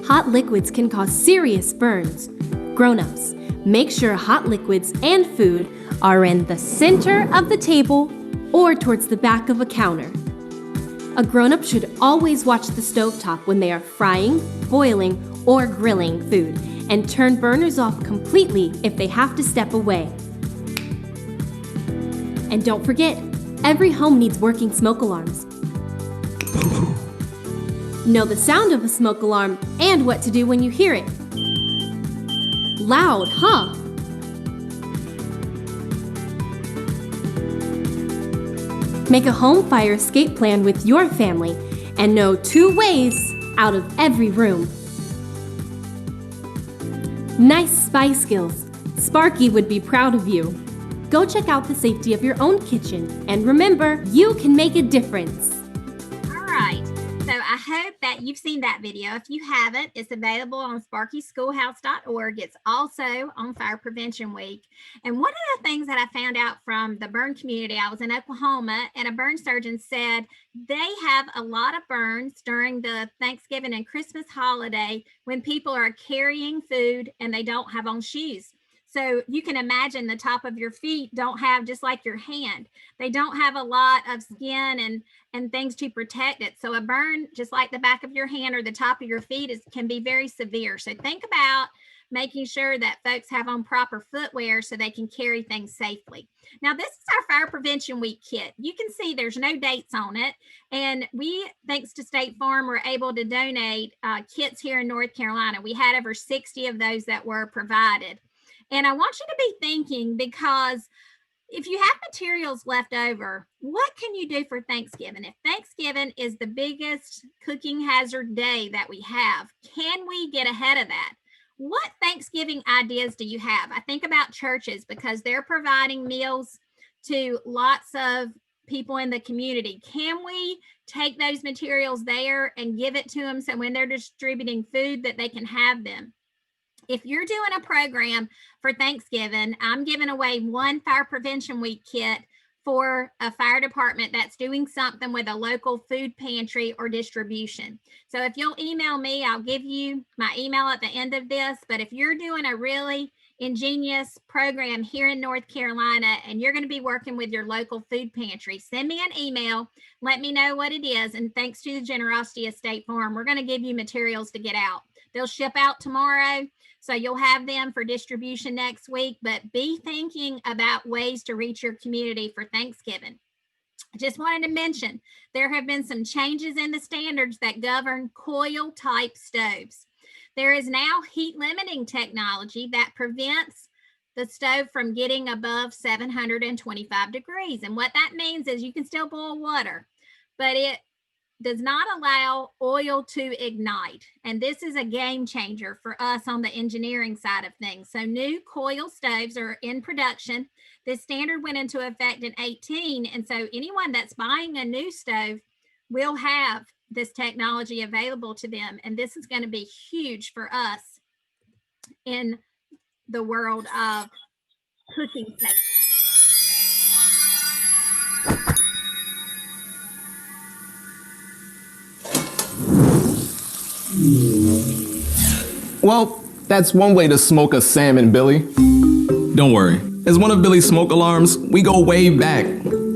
D: Hot liquids can cause serious burns. Grown-ups, make sure hot liquids and food are in the center of the table or towards the back of a counter. A grown-up should always watch the stovetop when they are frying, boiling, or grilling food, and turn burners off completely if they have to step away. And don't forget, every home needs working smoke alarms. Know the sound of a smoke alarm and what to do when you hear it. Loud, huh? Make a home fire escape plan with your family and know 2 ways out of every room. Nice spy skills. Sparky would be proud of you. Go check out the safety of your own kitchen. And remember, you can make a difference.
B: All right. So I hope that you've seen that video. If you haven't, it's available on sparkyschoolhouse.org. It's also on Fire Prevention Week. And one of the things that I found out from the burn community, I was in Oklahoma, and a burn surgeon said they have a lot of burns during the Thanksgiving and Christmas holiday when people are carrying food and they don't have on shoes. So you can imagine the top of your feet don't have, just like your hand, they don't have a lot of skin and things to protect it. So a burn, just like the back of your hand or the top of your feet, can be very severe. So think about making sure that folks have on proper footwear so they can carry things safely. Now, this is our Fire Prevention Week kit. You can see there's no dates on it. And we, thanks to State Farm, were able to donate kits here in North Carolina. We had over 60 of those that were provided. And I want you to be thinking, because if you have materials left over, what can you do for Thanksgiving? If Thanksgiving is the biggest cooking hazard day that we have, can we get ahead of that? What Thanksgiving ideas do you have? I think about churches, because they're providing meals to lots of people in the community. Can we take those materials there and give it to them so when they're distributing food that they can have them? If you're doing a program for Thanksgiving, I'm giving away one Fire Prevention Week kit for a fire department that's doing something with a local food pantry or distribution. So if you'll email me, I'll give you my email at the end of this. But if you're doing a really ingenious program here in North Carolina and you're going to be working with your local food pantry, send me an email, let me know what it is. And thanks to the generosity of State Farm, we're going to give you materials to get out. They'll ship out tomorrow, so you'll have them for distribution next week, but be thinking about ways to reach your community for Thanksgiving. I just wanted to mention, there have been some changes in the standards that govern coil type stoves. There is now heat limiting technology that prevents the stove from getting above 725 degrees. And what that means is you can still boil water, but it does not allow oil to ignite. And this is a game changer for us on the engineering side of things. So new coil stoves are in production. This standard went into effect in 2018. And so anyone that's buying a new stove will have this technology available to them. And this is going to be huge for us in the world of cooking safety.
E: Well, that's one way to smoke a salmon, Billy. Don't worry. As one of Billy's smoke alarms, we go way back.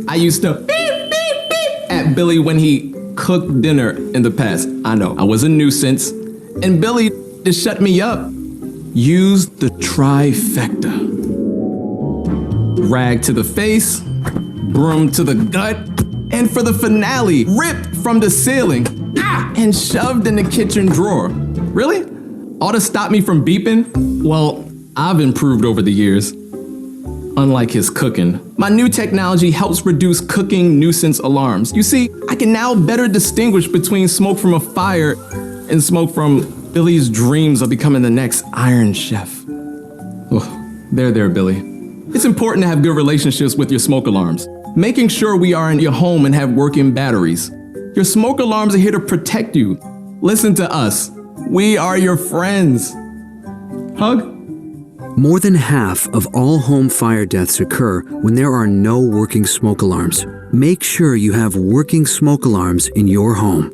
E: I used to beep, beep, beep at Billy when he cooked dinner in the past. I know, I was a nuisance. And Billy just shut me up. Use the trifecta. Rag to the face, broom to the gut, and for the finale, ripped from the ceiling, and shoved in the kitchen drawer. Really? All to stop me from beeping? Well, I've improved over the years. Unlike his cooking, my new technology helps reduce cooking nuisance alarms. You see, I can now better distinguish between smoke from a fire and smoke from Billy's dreams of becoming the next Iron Chef. Oh, there, Billy. It's important to have good relationships with your smoke alarms, making sure we are in your home and have working batteries. Your smoke alarms are here to protect you. Listen to us. We are your friends. Hug?
F: More than half of all home fire deaths occur when there are no working smoke alarms. Make sure you have working smoke alarms in your home.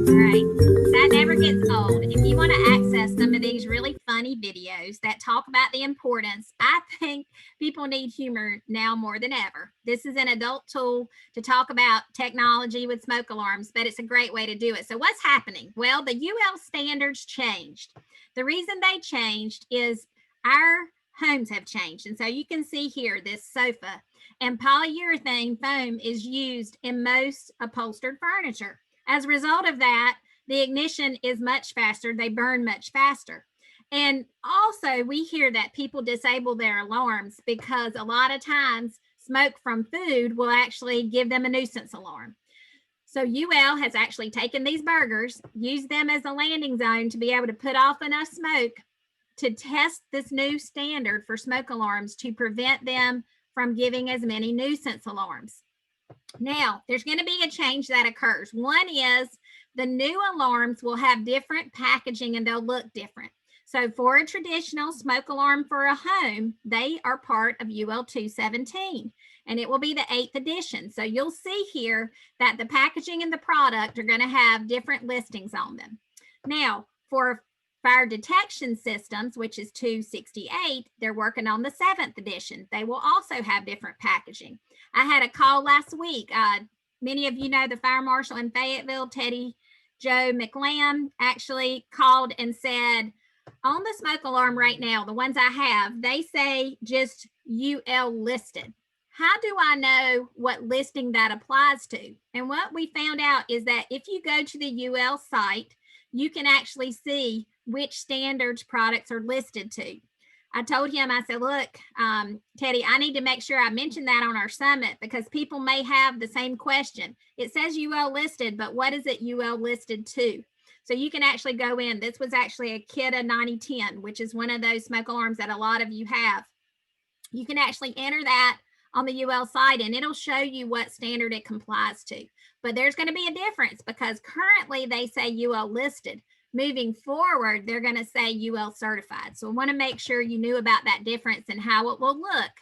B: All right, that never gets old. If you want to access some of these really funny videos that talk about the importance, I think people need humor now more than ever. This is an adult tool to talk about technology with smoke alarms, but it's a great way to do it. So what's happening? Well, the UL standards changed. The reason they changed is our homes have changed. And so you can see here this sofa, and polyurethane foam is used in most upholstered furniture. As a result of that, the ignition is much faster. They burn much faster. And also we hear that people disable their alarms because a lot of times smoke from food will actually give them a nuisance alarm. So UL has actually taken these burgers, used them as a landing zone to be able to put off enough smoke to test this new standard for smoke alarms to prevent them from giving as many nuisance alarms. Now, there's going to be a change that occurs. One is the new alarms will have different packaging and they'll look different. So for a traditional smoke alarm for a home, they are part of UL 217, and it will be the 8th edition. So you'll see here that the packaging and the product are going to have different listings on them. Now, for fire detection systems, which is 268, they're working on the 7th edition. They will also have different packaging. I had a call last week. Many of you know the fire marshal in Fayetteville, Teddy Joe McLam, actually called and said, on the smoke alarm right now, the ones I have, they say just UL listed. How do I know what listing that applies to? And what we found out is that if you go to the UL site, you can actually see which standards products are listed to. I told him, I said, look, Teddy, I need to make sure I mention that on our summit because people may have the same question. It says UL listed, but what is it UL listed to? So you can actually go in. This was actually a KIDA 9010, which is one of those smoke alarms that a lot of you have. You can actually enter that on the UL site and it'll show you what standard it complies to. But there's going to be a difference because currently they say UL listed. Moving forward, they're going to say UL certified. So I want to make sure you knew about that difference and how it will look.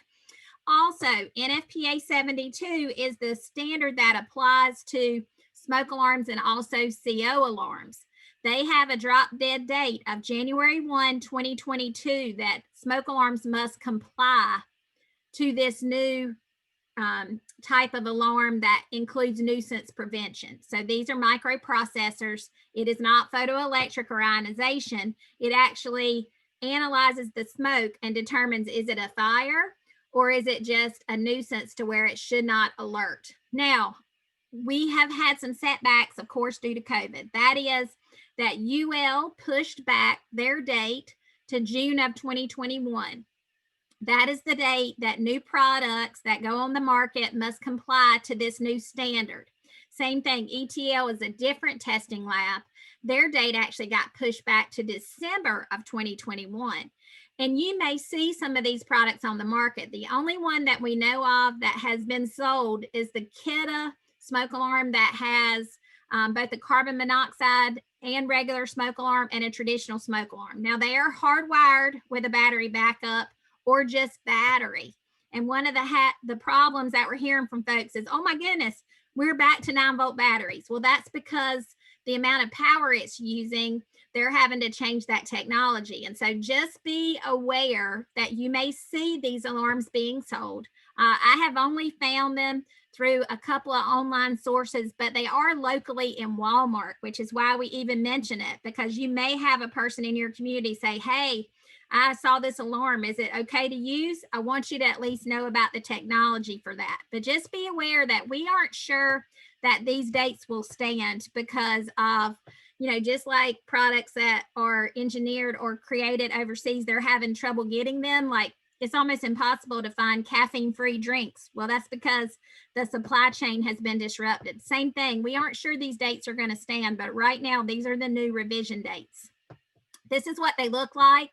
B: Also, NFPA 72 is the standard that applies to smoke alarms and also CO alarms. They have a drop dead date of January 1, 2022 that smoke alarms must comply to this new type of alarm that includes nuisance prevention. So these are microprocessors. It is not photoelectric or ionization. It actually analyzes the smoke and determines, is it a fire or is it just a nuisance to where it should not alert? Now, we have had some setbacks, of course, due to COVID. That is that UL pushed back their date to June of 2021. That is the date that new products that go on the market must comply to this new standard. Same thing, ETL is a different testing lab. Their date actually got pushed back to December of 2021. And you may see some of these products on the market. The only one that we know of that has been sold is the KIDA smoke alarm that has both the carbon monoxide and regular smoke alarm and a traditional smoke alarm. Now they are hardwired with a battery backup or just battery. And one of the problems that we're hearing from folks is, oh my goodness, we're back to 9-volt batteries. Well, that's because the amount of power it's using, they're having to change that technology. And so just be aware that you may see these alarms being sold. I have only found them through a couple of online sources, but they are locally in Walmart, which is why we even mention it, because you may have a person in your community say, hey, I saw this alarm. Is it okay to use? I want you to at least know about the technology for that. But just be aware that we aren't sure that these dates will stand because of, you know, just like products that are engineered or created overseas, they're having trouble getting them. Like it's almost impossible to find caffeine-free drinks. Well, that's because the supply chain has been disrupted. Same thing. We aren't sure these dates are going to stand, but right now, these are the new revision dates. This is what they look like.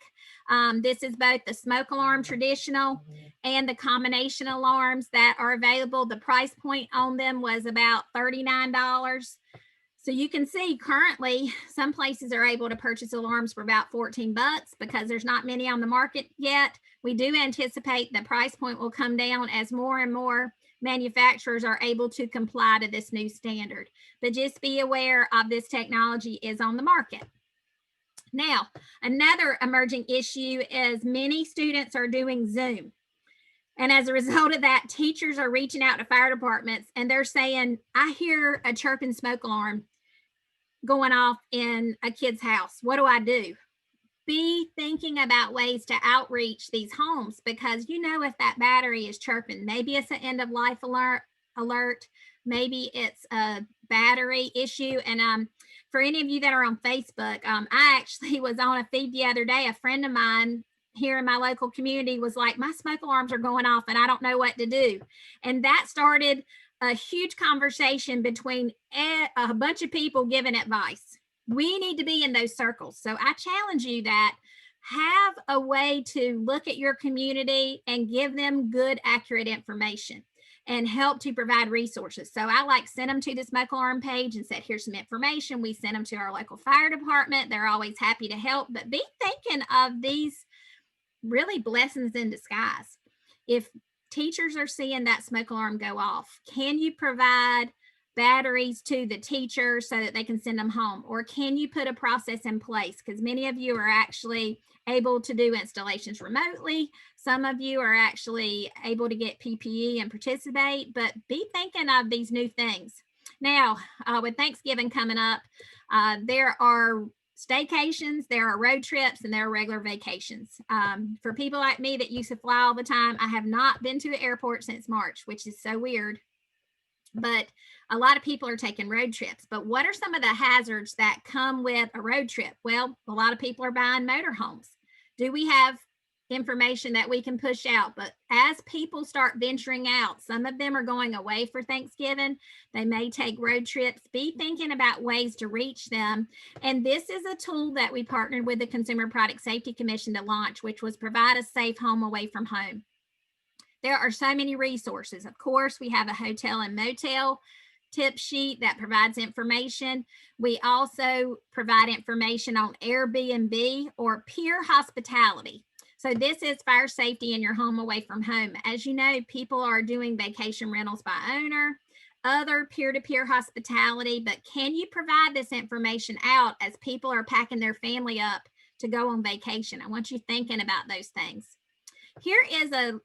B: This is both the smoke alarm traditional and the combination alarms that are available. The price point on them was about $39. So you can see currently some places are able to purchase alarms for about 14 bucks because there's not many on the market yet. We do anticipate the price point will come down as more and more manufacturers are able to comply to this new standard. But just be aware of this technology is on the market. Now, another emerging issue is many students are doing Zoom. And as a result of that, teachers are reaching out to fire departments and they're saying, I hear a chirping smoke alarm going off in a kid's house. What do I do? Be thinking about ways to outreach these homes because you know if that battery is chirping, maybe it's an end of life alert, maybe it's a battery issue. And for any of you that are on Facebook, I actually was on a feed the other day. A friend of mine here in my local community was like, my smoke alarms are going off and I don't know what to do. And that started a huge conversation between a bunch of people giving advice. We need to be in those circles. So I challenge you that have a way to look at your community and give them good, accurate information and help to provide resources. So I like send them to the smoke alarm page and said, here's some information. We send them to our local fire department. They're always happy to help, but be thinking of these really blessings in disguise. If teachers are seeing that smoke alarm go off, can you provide batteries to the teachers so that they can send them home? Or can you put a process in place? Because many of you are actually able to do installations remotely. Some of you are actually able to get PPE and participate, but be thinking of these new things. Now, with Thanksgiving coming up, there are staycations, there are road trips, and there are regular vacations. For people like me that used to fly all the time, I have not been to the airport since March, which is so weird. But a lot of people are taking road trips. But what are some of the hazards that come with a road trip? Well, a lot of people are buying motorhomes. Do we have information that we can push out? But as people start venturing out, some of them are going away for Thanksgiving. They may take road trips. Be thinking about ways to reach them. And this is a tool that we partnered with the Consumer Product Safety Commission to launch, which was provide a safe home away from home. There are so many resources. Of course, we have a hotel and motel tip sheet that provides information. We also provide information on Airbnb or peer hospitality. So this is fire safety in your home away from home. As you know, people are doing vacation rentals by owner, other peer-to-peer hospitality, but can you provide this information out as people are packing their family up to go on vacation? I want you thinking about those things. Here is a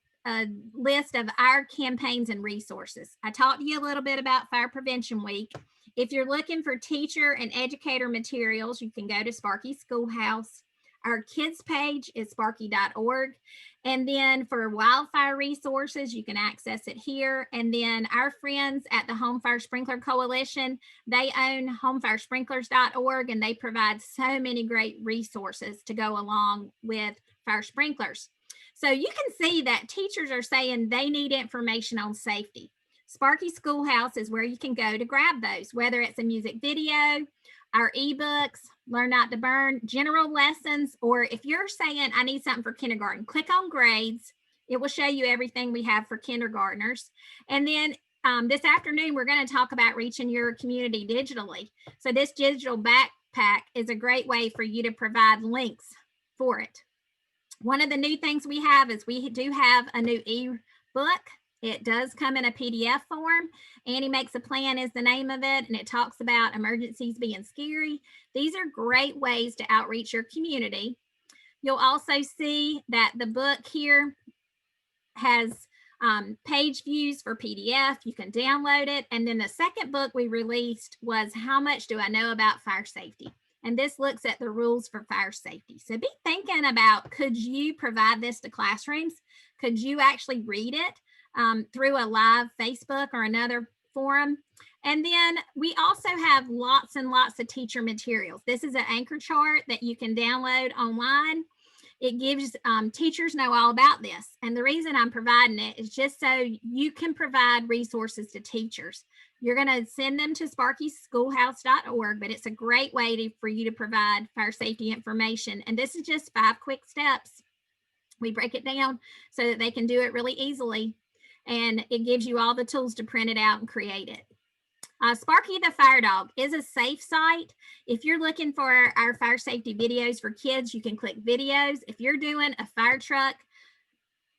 B: list of our campaigns and resources. I talked to you a little bit about Fire Prevention Week. If you're looking for teacher and educator materials, you can go to Sparky Schoolhouse. Our kids page is sparky.org. And then for wildfire resources, you can access it here. And then our friends at the Home Fire Sprinkler Coalition, they own homefiresprinkler's.org, and they provide so many great resources to go along with fire sprinklers. So you can see that teachers are saying they need information on safety. Sparky Schoolhouse is where you can go to grab those, whether it's a music video, our ebooks, Learn Not to Burn, general lessons, or if you're saying I need something for kindergarten, click on grades. It will show you everything we have for kindergartners. And then this afternoon, we're going to talk about reaching your community digitally. So this digital backpack is a great way for you to provide links for it. One of the new things we have is we do have a new ebook. It does come in a PDF form. Annie Makes a Plan is the name of it, and it talks about emergencies being scary. These are great ways to outreach your community. You'll also see that the book here has page views for PDF. You can download it. And then the second book we released was How Much Do I Know About Fire Safety? And this looks at the rules for fire safety. So be thinking about, could you provide this to classrooms? Could you actually read it through a live Facebook or another forum? And then we also have lots and lots of teacher materials. This is an anchor chart that you can download online. It gives teachers know all about this. And the reason I'm providing it is just so you can provide resources to teachers. You're going to send them to sparkyschoolhouse.org, but it's a great way for you to provide fire safety information. And this is just 5 quick steps. We break it down so that they can do it really easily. And it gives you all the tools to print it out and create it. Sparky the Fire Dog is a safe site. If you're looking for our fire safety videos for kids, you can click videos. If you're doing a fire truck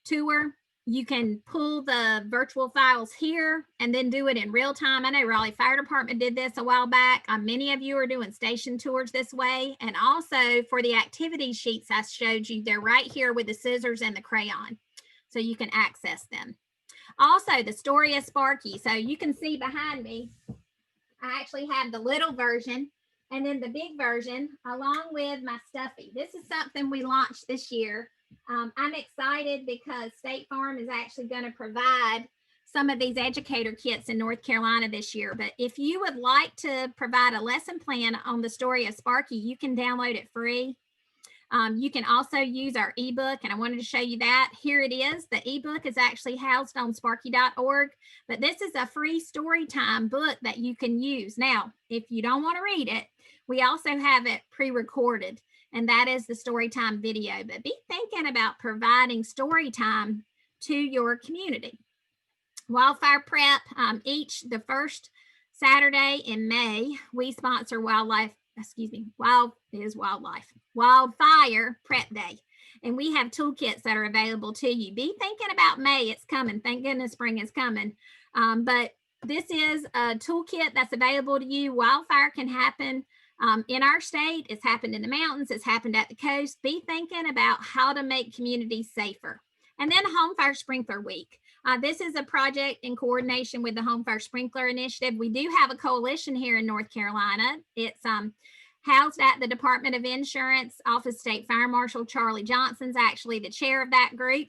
B: tour, you can pull the virtual files here and then do it in real time. I know Raleigh Fire Department did this a while back. Many of you are doing station tours this way. And also for the activity sheets I showed you, they're right here with the scissors and the crayon, so you can access them. Also, the story of Sparky. So you can see behind me, I actually have the little version and then the big version along with my stuffy. This is something we launched this year. I'm excited because State Farm is actually going to provide some of these educator kits in North Carolina this year. But if you would like to provide a lesson plan on the story of Sparky, you can download it free. You can also use our ebook, and I wanted to show you that. Here it is. The ebook is actually housed on sparky.org, but this is a free story time book that you can use. Now, if you don't want to read it, we also have it pre-recorded. and that is the story time video. But be thinking about providing story time to your community. Wildfire prep, the first Saturday in May, we sponsor wildfire prep day. And we have toolkits that are available to you. Be thinking about May, it's coming. Thank goodness spring is coming. But this is a toolkit that's available to you. Wildfire can happen in our state. It's happened in the mountains. It's happened at the coast. Be thinking about how to make communities safer. And then Home Fire Sprinkler Week. This is a project in coordination with the Home Fire Sprinkler Initiative. We do have a coalition here in North Carolina. It's housed at the Department of Insurance Office. State Fire Marshal Charlie Johnson's actually the chair of that group.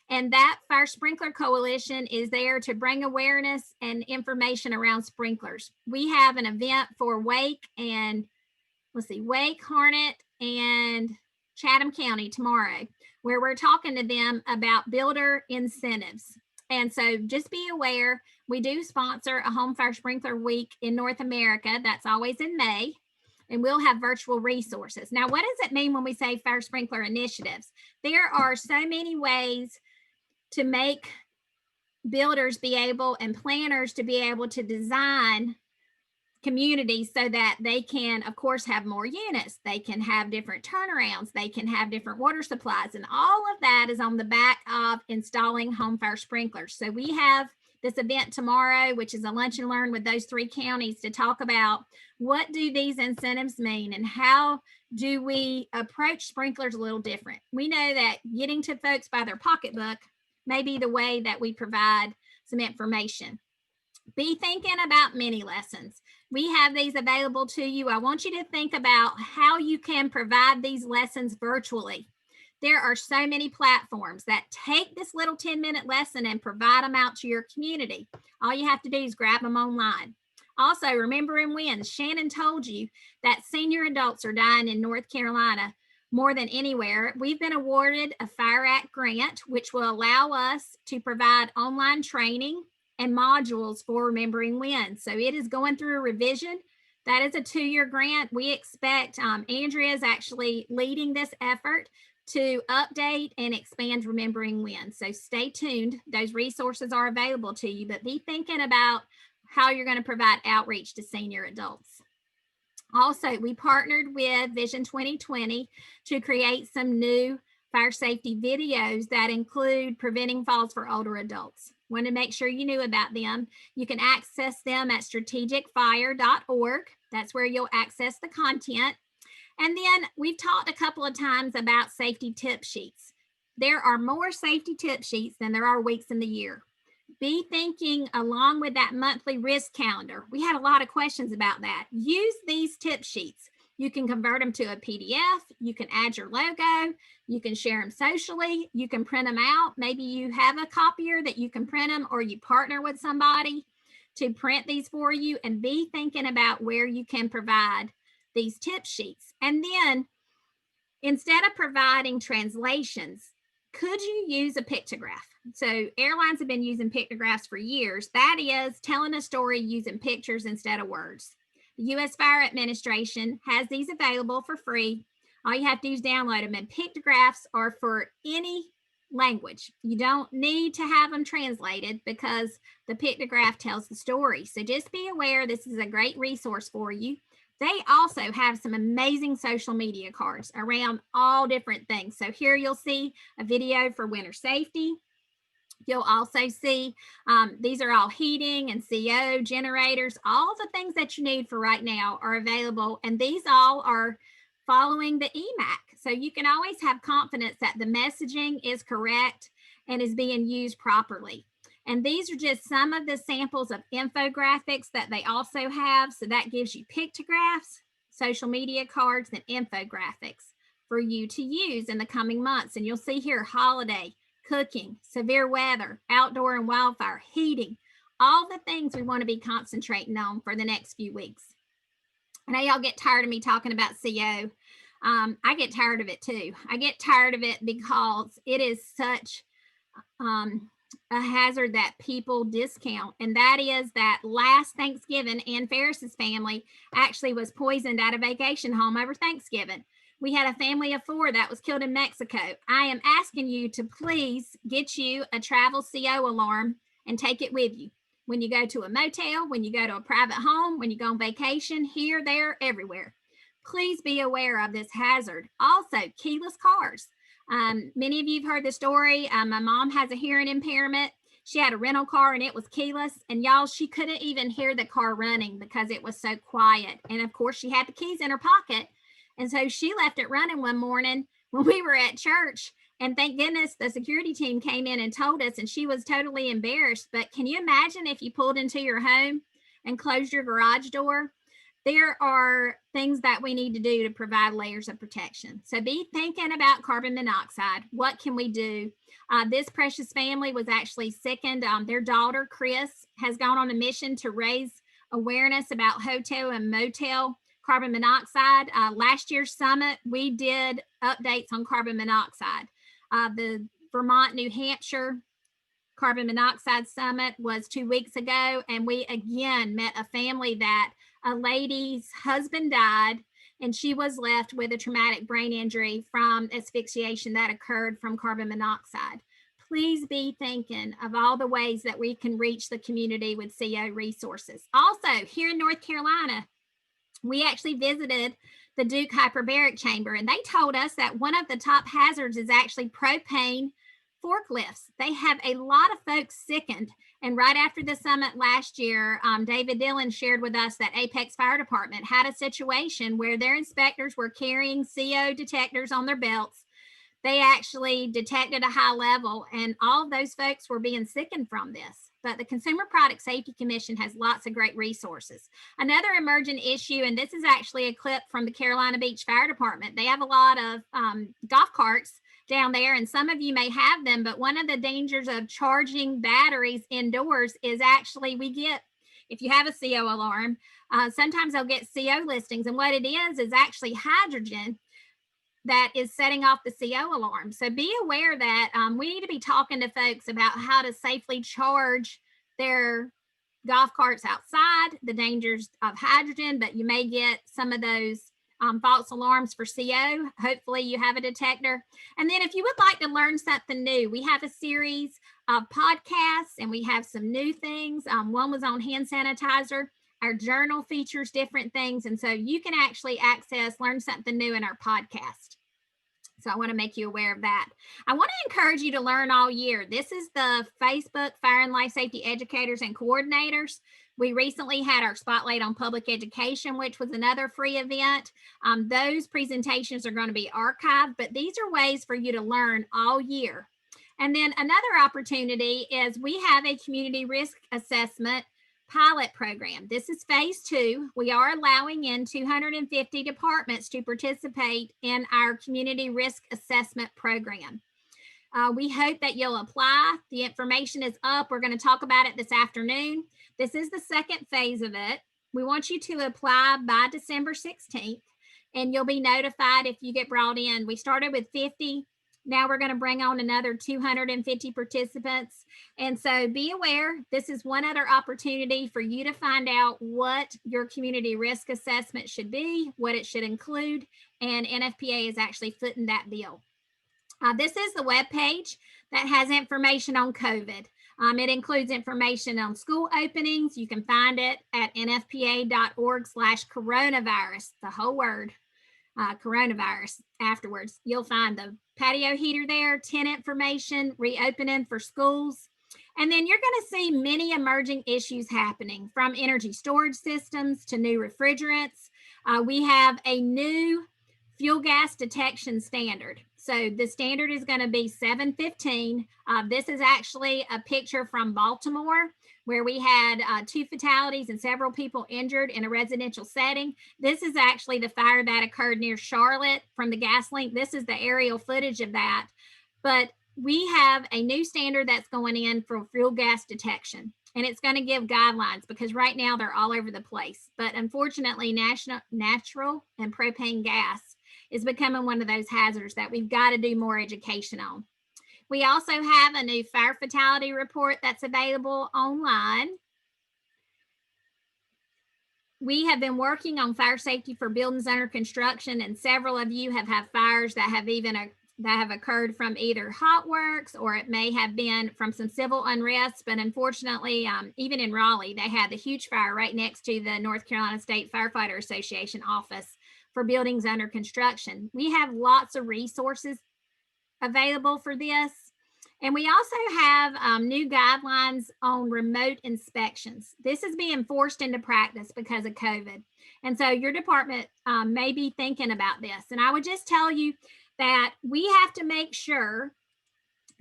B: And that Fire Sprinkler Coalition is there to bring awareness and information around sprinklers. We have an event for Wake, Harnett, and Chatham County tomorrow, where we're talking to them about builder incentives. And so just be aware, we do sponsor a Home Fire Sprinkler Week in North America. That's always in May. And we'll have virtual resources. Now, what does it mean when we say fire sprinkler initiatives? There are so many ways to make builders be able and planners to be able to design communities so that they can, of course, have more units. They can have different turnarounds. They can have different water supplies. And all of that is on the back of installing home fire sprinklers. So we have this event tomorrow, which is a lunch and learn with those 3 counties to talk about what do these incentives mean and how do we approach sprinklers a little different. We know that getting to folks by their pocketbook may be the way that we provide some information. Be thinking about mini lessons. We have these available to you. I want you to think about how you can provide these lessons virtually. There are so many platforms that take this little 10-minute lesson and provide them out to your community. All you have to do is grab them online. Also, remembering wins. Shannon told you that senior adults are dying in North Carolina more than anywhere. We've been awarded a Fire Act grant, which will allow us to provide online training and modules for remembering wins. So it is going through a revision. That is a 2-year grant. We expect Andrea is actually leading this effort to update and expand remembering wins. So stay tuned. Those resources are available to you, but be thinking about how you're going to provide outreach to senior adults. Also, we partnered with Vision 2020 to create some new fire safety videos that include preventing falls for older adults. Want to make sure you knew about them. You can access them at strategicfire.org. That's where you'll access the content. And then we've talked a couple of times about safety tip sheets. There are more safety tip sheets than there are weeks in the year. Be thinking along with that monthly risk calendar. We had a lot of questions about that. Use these tip sheets. You can convert them to a PDF. You can add your logo. You can share them socially. You can print them out. Maybe you have a copier that you can print them, or you partner with somebody to print these for you, and be thinking about where you can provide these tip sheets. And then instead of providing translations, could you use a pictograph? So airlines have been using pictographs for years. That is telling a story using pictures instead of words. The U.S. Fire Administration has these available for free. All you have to do is download them, and pictographs are for any language. You don't need to have them translated because the pictograph tells the story. So just be aware, this is a great resource for you. They also have some amazing social media cards around all different things. So here you'll see a video for winter safety. You'll also see these are all heating and CO generators. All the things that you need for right now are available, and these all are following the EMAC. So you can always have confidence that the messaging is correct and is being used properly. And these are just some of the samples of infographics that they also have. So that gives you pictographs, social media cards, and infographics for you to use in the coming months. And you'll see here holiday, cooking, severe weather, outdoor and wildfire, heating, all the things we want to be concentrating on for the next few weeks. I know y'all get tired of me talking about CO. I get tired of it too. I get tired of it because it is such a hazard that people discount, and that is that last Thanksgiving, Ann Ferris's family actually was poisoned at a vacation home over Thanksgiving. We had a family of 4 that was killed in Mexico. I am asking you to please get you a travel CO alarm and take it with you. When you go to a motel, when you go to a private home, when you go on vacation, here, there, everywhere. Please be aware of this hazard. Also, keyless cars. Many of you have heard the story. My mom has a hearing impairment. She had a rental car and it was keyless. And y'all, she couldn't even hear the car running because it was so quiet. And of course, she had the keys in her pocket. And so she left it running one morning when we were at church. And thank goodness the security team came in and told us, and she was totally embarrassed. But can you imagine if you pulled into your home and closed your garage door? There are things that we need to do to provide layers of protection. So be thinking about carbon monoxide. What can we do? This precious family was actually sickened. Their daughter, Chris, has gone on a mission to raise awareness about hotel and motel carbon monoxide. Last year's summit, we did updates on carbon monoxide. The Vermont, New Hampshire carbon monoxide summit was 2 weeks ago. And we again met a family that a lady's husband died and she was left with a traumatic brain injury from asphyxiation that occurred from carbon monoxide. Please be thinking of all the ways that we can reach the community with CO resources. Also, here in North Carolina, we actually visited the Duke Hyperbaric Chamber, and they told us that one of the top hazards is actually propane forklifts. They have a lot of folks sickened. And right after the summit last year, David Dillon shared with us that Apex Fire Department had a situation where their inspectors were carrying CO detectors on their belts. They actually detected a high level, and all of those folks were being sickened from this. But the Consumer Product Safety Commission has lots of great resources. Another emerging issue, and this is actually a clip from the Carolina Beach Fire Department. They have a lot of golf carts down there, and some of you may have them, but one of the dangers of charging batteries indoors is actually if you have a CO alarm, sometimes they'll get CO listings, and what it is actually hydrogen that is setting off the CO alarm. So be aware that we need to be talking to folks about how to safely charge their golf carts outside, the dangers of hydrogen, but you may get some of those false alarms for CO. Hopefully you have a detector. And then if you would like to learn something new, we have a series of podcasts and we have some new things. One was on hand sanitizer. Our journal features different things. And so you can actually learn something new in our podcast. So I want to make you aware of that. I want to encourage you to learn all year. This is the Facebook Fire and Life Safety Educators and Coordinators. We recently had our Spotlight on Public Education, which was another free event. Those presentations are going to be archived, but these are ways for you to learn all year. And then another opportunity is we have a community risk assessment pilot program. This is phase 2. We are allowing in 250 departments to participate in our community risk assessment program. We hope that you'll apply. The information is up. We're going to talk about it this afternoon. This is the second phase of it. We want you to apply by December 16th, and you'll be notified if you get brought in. We started with 50. Now we're going to bring on another 250 participants. And so be aware, this is one other opportunity for you to find out what your community risk assessment should be, what it should include, and NFPA is actually footing that bill. This is the webpage that has information on COVID. It includes information on school openings. You can find it at nfpa.org/coronavirus, the whole word. Coronavirus afterwards. You'll find the patio heater there, tent information, reopening for schools. And then you're going to see many emerging issues happening, from energy storage systems to new refrigerants. We have a new fuel gas detection standard. So the standard is going to be 715. This is actually a picture from Baltimore, where we had 2 fatalities and several people injured in a residential setting. This is actually the fire that occurred near Charlotte from the gas link. This is the aerial footage of that. But we have a new standard that's going in for fuel gas detection. And it's going to give guidelines because right now they're all over the place. But unfortunately, natural and propane gas is becoming one of those hazards that we've got to do more education on. We also have a new fire fatality report that's available online. We have been working on fire safety for buildings under construction, and several of you have had fires that have occurred from either hot works, or it may have been from some civil unrest. But unfortunately, even in Raleigh, they had the huge fire right next to the North Carolina State Firefighter Association office for buildings under construction. We have lots of resources available for this. And we also have new guidelines on remote inspections. This is being forced into practice because of COVID. And so your department may be thinking about this. And I would just tell you that we have to make sure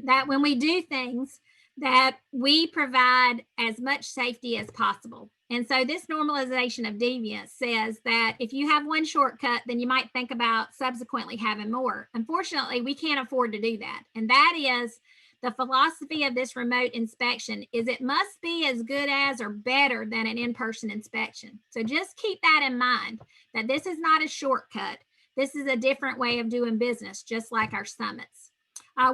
B: that when we do things, that we provide as much safety as possible. And so this normalization of deviance says that if you have one shortcut, then you might think about subsequently having more. Unfortunately, we can't afford to do that. And that is the philosophy of this remote inspection is it must be as good as or better than an in-person inspection. So just keep that in mind, that this is not a shortcut. This is a different way of doing business, just like our summits.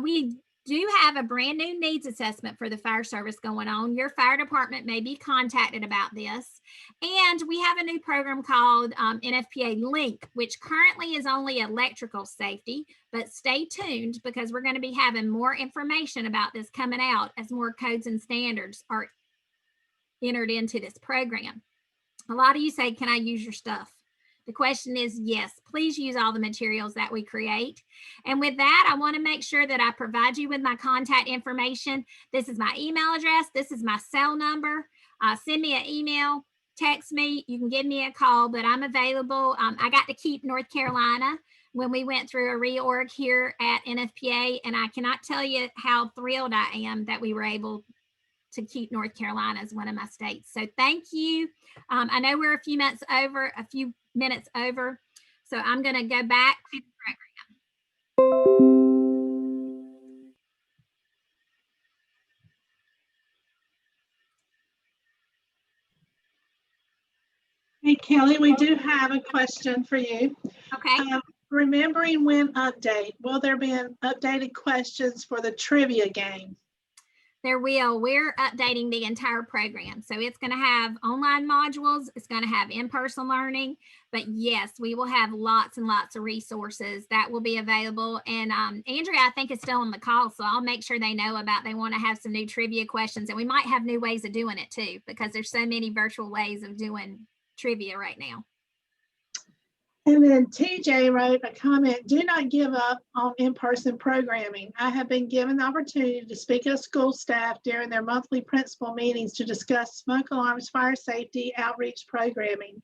B: We do have a brand new needs assessment for the fire service going on. Your fire department may be contacted about this. And we have a new program called NFPA Link, which currently is only electrical safety, but stay tuned because we're going to be having more information about this coming out as more codes and standards are entered into this program. A lot of you say, can I use your stuff? The question is yes, please use all the materials that we create. And with that, I want to make sure that I provide you with my contact information. This is my email address. This is my cell number. Send me an email, text me. You can give me a call, but I'm available. I got to keep North Carolina when we went through a reorg here at NFPA. And I cannot tell you how thrilled I am that we were able to keep North Carolina as one of my states. So thank you. I know we're a few minutes over. So I'm going to go back to the program.
A: Hey, Kelly, we do have a question for you.
B: Okay.
A: Remembering when update, will there be updated questions for the trivia game?
B: There will. We're updating the entire program. So it's going to have online modules. It's going to have in-person learning. But yes, we will have lots and lots of resources that will be available. And Andrea, I think, is still on the call. So I'll make sure they know about they want to have some new trivia questions. And we might have new ways of doing it too, because there's so many virtual ways of doing trivia right now.
A: And then TJ wrote a comment, do not give up on in-person programming. I have been given the opportunity to speak to school staff during their monthly principal meetings to discuss smoke alarms, fire safety, outreach programming.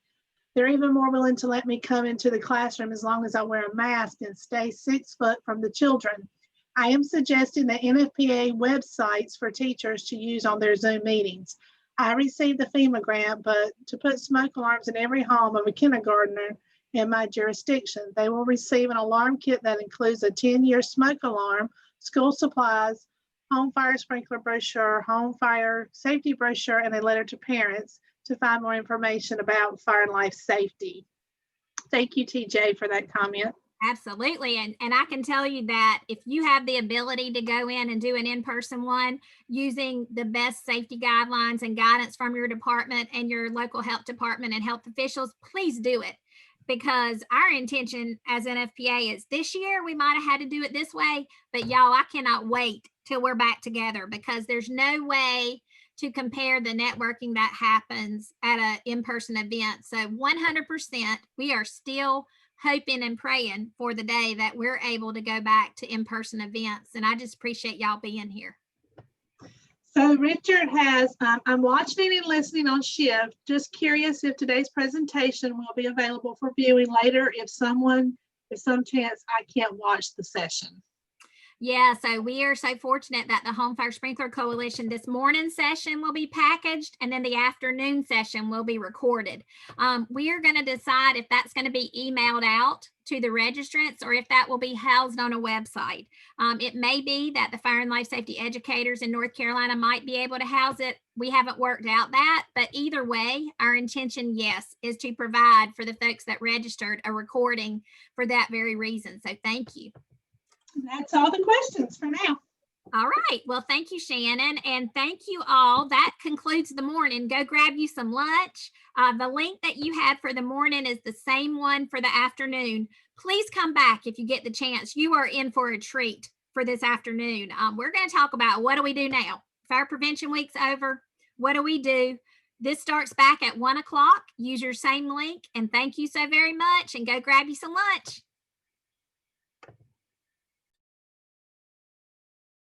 A: They're even more willing to let me come into the classroom as long as I wear a mask and stay 6 foot from the children. I am suggesting the NFPA websites for teachers to use on their Zoom meetings. I received the FEMA grant, but to put smoke alarms in every home of a kindergartner in my jurisdiction, they will receive an alarm kit that includes a 10-year smoke alarm, school supplies, home fire sprinkler brochure, home fire safety brochure, and a letter to parents to find more information about fire and life safety. Thank you, TJ, for that comment.
B: Absolutely. And I can tell you that if you have the ability to go in and do an in-person one using the best safety guidelines and guidance from your department and your local health department and health officials, please do it. Because our intention as NFPA is this year, we might have had to do it this way, but y'all, I cannot wait till we're back together because there's no way to compare the networking that happens at an in-person event. So 100%, we are still hoping and praying for the day that we're able to go back to in-person events. And I just appreciate y'all being here.
A: So Richard has, I'm watching and listening on Shift. Just curious if today's presentation will be available for viewing later if some chance I can't watch the session.
B: Yeah, so we are so fortunate that the Home Fire Sprinkler Coalition, this morning session will be packaged and then the afternoon session will be recorded. We are going to decide if that's going to be emailed out to the registrants or if that will be housed on a website. It may be that the fire and life safety educators in North Carolina might be able to house it. We haven't worked out that, but either way, our intention, yes, is to provide for the folks that registered a recording for that very reason. So thank you.
A: That's all the questions for now.
B: All right. Well, thank you, Shannon. And thank you all. That concludes the morning. Go grab you some lunch. The link that you had for the morning is the same one for the afternoon. Please come back if you get the chance. You are in for a treat for this afternoon. We're going to talk about what do we do now? Fire Prevention Week's over. What do we do? This starts back at 1 o'clock. Use your same link. And thank you so very much. And go grab you some lunch.